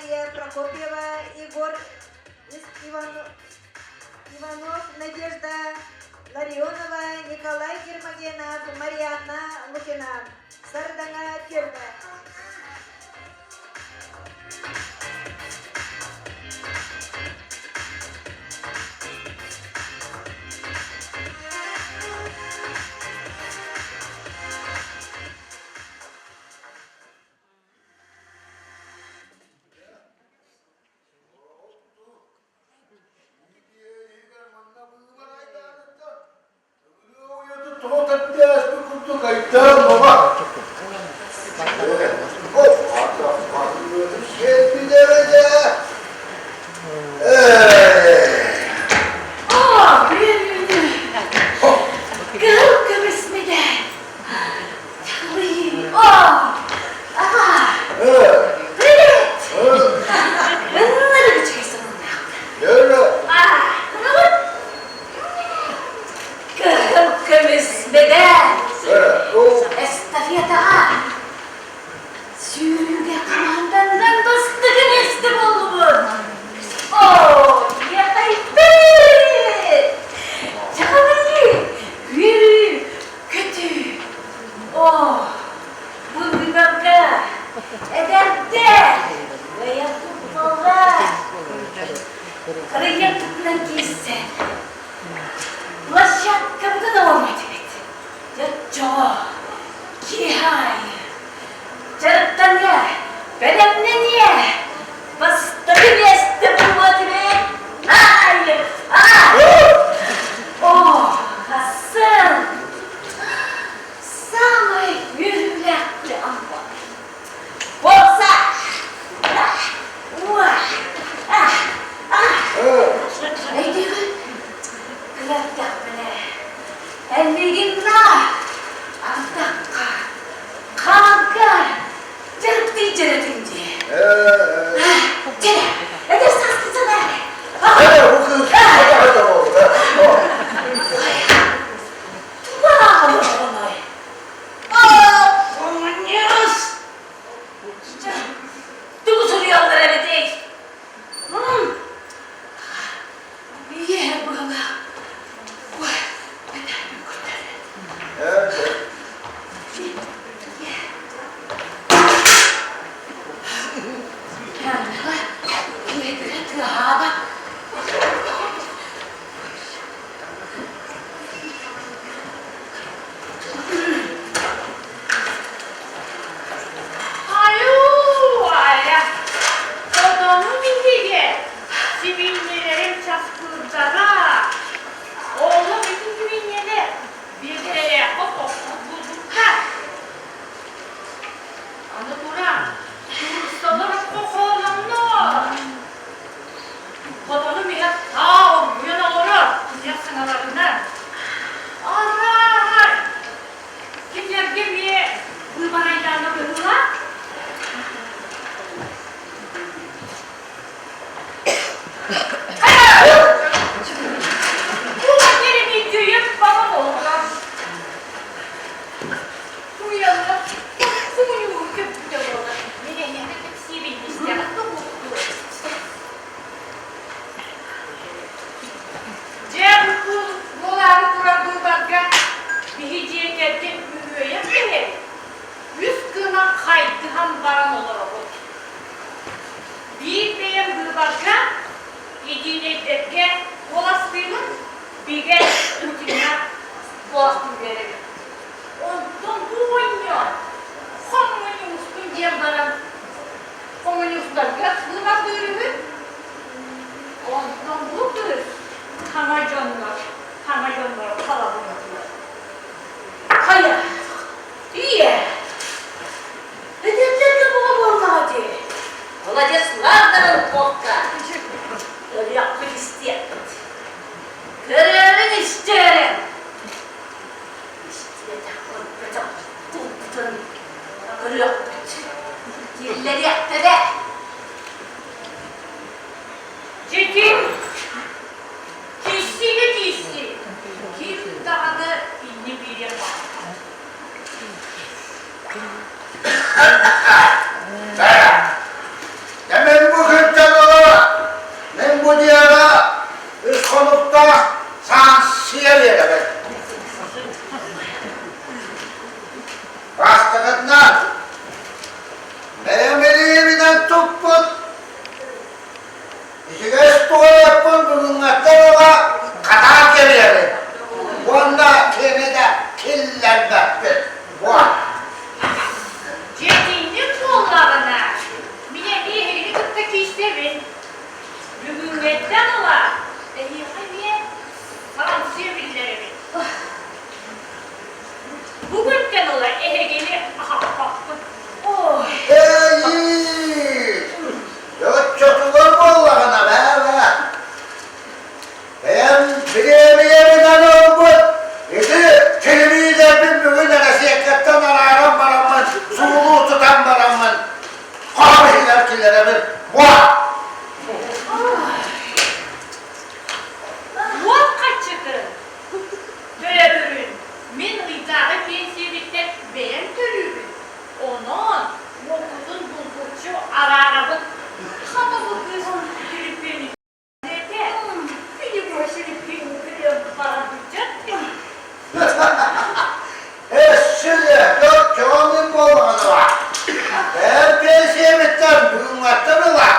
G: Мария Прокопьева, Егор Иванов, Надежда Ларионова, Николай Гермогенов, Марьяна Лукина. Сардана Кирда.
E: Hemen bu Vah!
H: Вот kaçıdı. Dövürün. Min gıdağı pensiyelikte beğen törübün. Onun okudun bulgurcu ararabın. Katabı kızın Filipini. Nede? Filipini kırıyor para bütçet.
E: Size dört çoğunluk olmadı var. Ben pensiyemetten bugün vatanı var.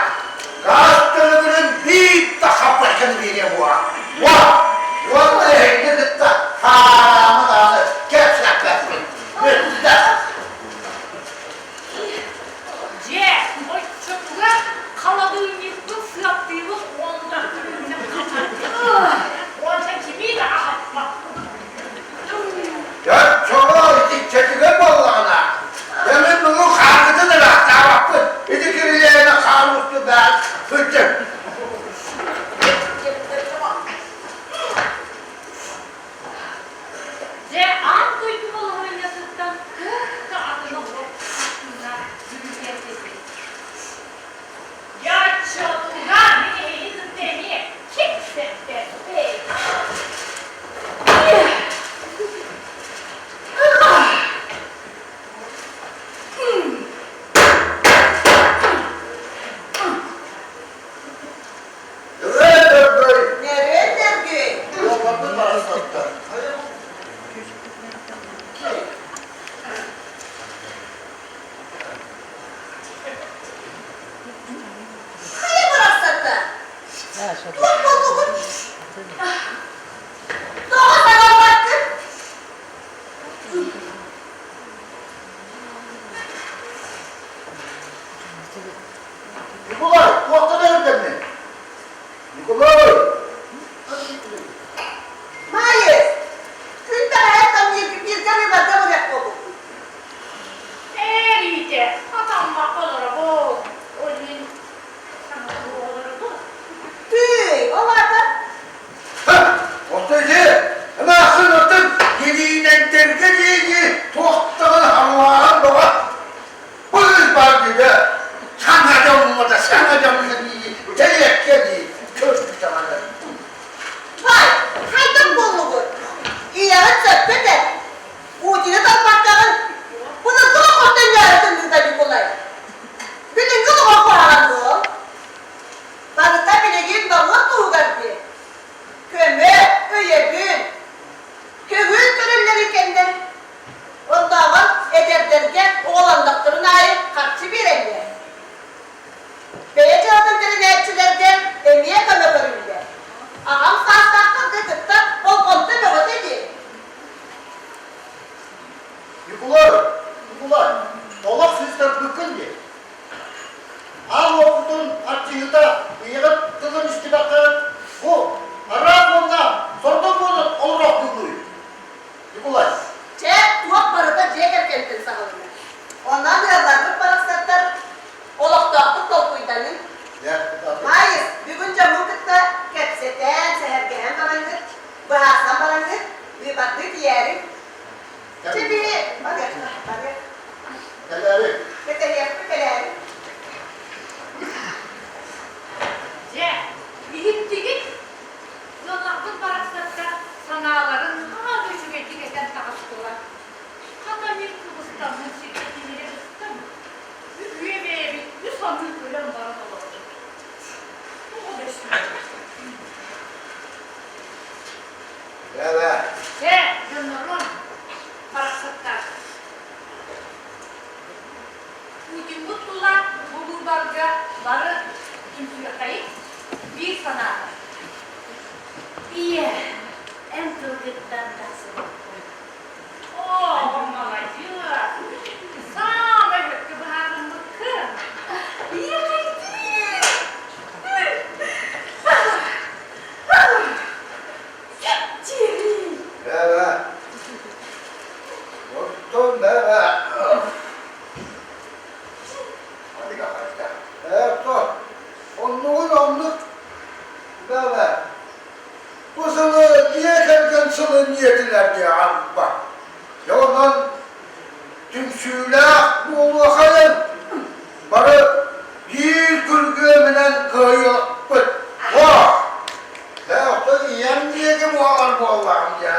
E: Gazete bir daha başkanı veriyor bu ha. Vah! Vallahi ne gıtta haramı dağını gerçek versin. Gıtta.
H: Ce, o çocuklar kaladığın yıktık, sırattığımız ondan ürününe kaçardı. Onca kimi de ahatma.
E: Dört çoğu iki çekime bollağına. Demin bunu kargıdıdır hatta bakın. İdi kirilerine kalmıştı ben. Fıçım.
H: Ce, an koydu balığın yasıktan. Çok da adına bırakmışlar. Yürüyen sesi. Ya çocuklar, beni beni kimse de değil.
B: Nereye dergi? Hayır bıraksak da.
F: Ha, çok
B: Dur buldum. Doğru sana baktım.
E: Nikolay, korktu nereden mi? Nikolay!
B: Hayır. Günden hayattan bir tane var da bırak buldum.
H: Erite, adam bakalım bu. Onun sana bu olur bu.
B: Tüy, o var da.
E: Hah! Ortaydı! Hemen akın atın! Yediğinden terke diye tohtağın Allah'ın doğa! Bu yüz var gibi! Sana canımda, sana canımda diye telek geldi! Köşkü zamanlar!
B: Vay, haydan bulunuyor. İyara çöpte de. Ucuna da bakalım. Bunu zor ortadan yaratın da bir kolay. Bütün gün o pahalı bu. Bana tabi de gelin balığı tuğgar bir. Kömür, üyebün. Kömür körülleri kendi. Ondan var ederlerken oğlanlıkların ayı kaçı bir emye. Beyece adımların elçilerden emniye kanı körülüyor. Ağam sağlıkta gıdıkta o konuda ne o dedi.
E: Nikolay! Nikolay! Dolak sizden bıkın diye! Al okudun açıyıda yığıp kızın üstü bakın. Bu Arap ondan sordum bunu olur okuluyor. Nikolay!
B: Çe, tuhaf parada ceger kentin sağlığına. Ondan birazdan balık sattar. Olakta aklı tolkuydanın.
E: Ya,
B: Hayır, bir gün camın kıtta kepseten, sehergehen balangıt, bahasan balangıt, bir baklık yerim. Çebi, bak ya, bak ya.
E: Neleri?
B: Keteler, keteler.
H: Ce, gidip gidip yollardan baraksatta sanaların ha düşüge giden takastılar. Hatta bir Kıbrıs'tanın şirketini ısıttım. Üye bir sandık ölen bana olacak. O da şimdi.
E: Evet.
H: Ce, canlarım, baraksatlar. Bugün mutlular, bu barca, barı kimseye kayıp, bir sana. İyi, en kılgıttan tasın. Oh, malacı. Sana gökü baharın bakın. İyi kayıtı. Ciri.
E: Evet. Korktun evet. Hadi kalk. Evet o. Onluk. Evet. Bu sana niye kalkan sana niyetiler diye bak. Ya ondan tüm suyla bu ulu akayın. Bana bir kırgı Sen koyu. O. Ya o yan diye ki bu ağır bu Allah'ım ya.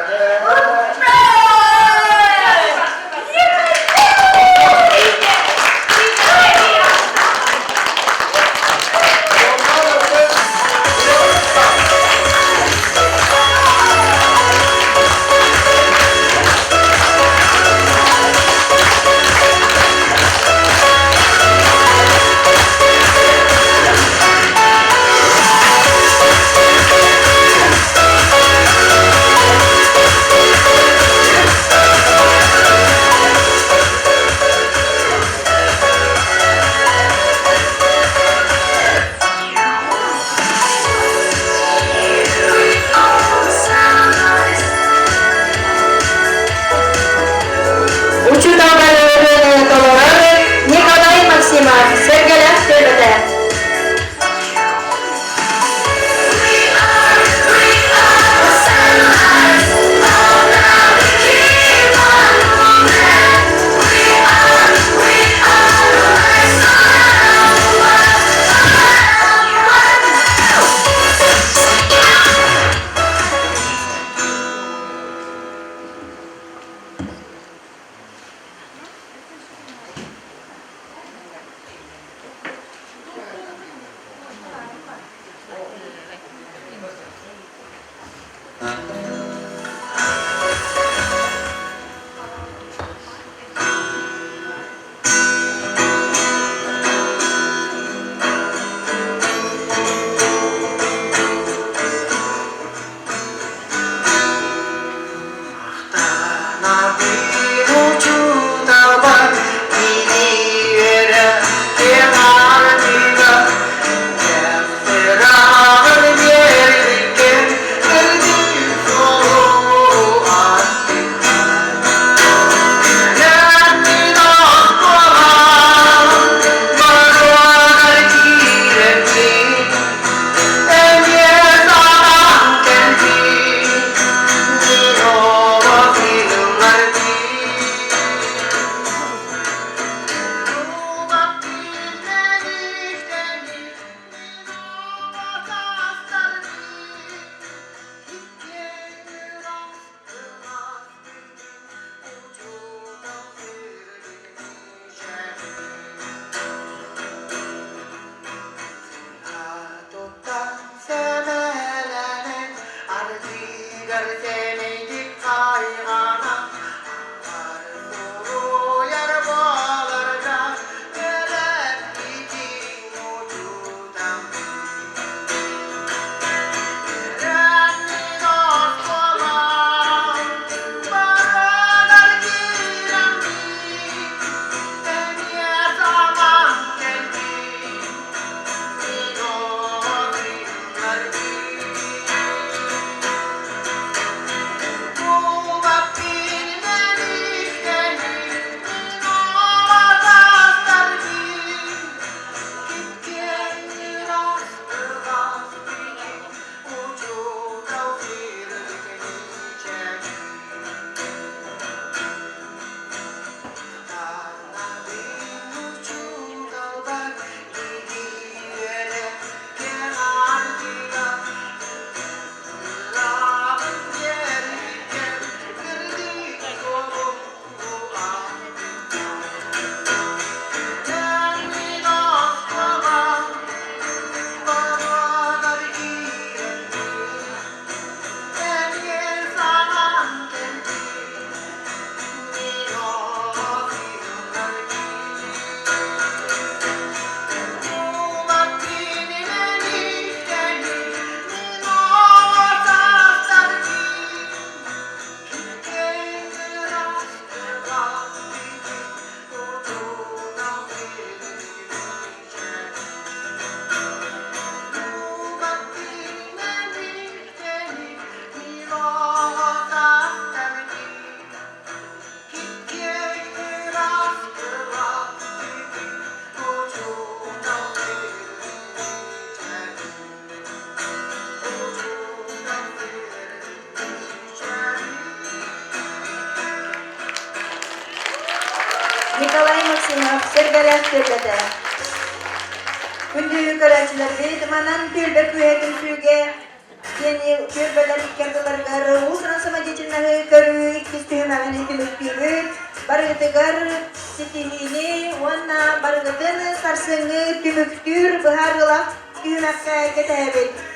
A: Uçur dağları doları Nikolay Maksima Sergeler Devlete. Nikolay Maksimov Sergeler Devlete. Gündüğü karançılar bir manan tülbe küyetim süge. Yeni tülbeler ikkendiler garı. Uzun sama geçinmeyi körü ikis tüyümağın etimiz büyük. Bargıtıgar sitihini wana bargıtın sarsını tümüktür. Bahargıla tüyümakka ketebet.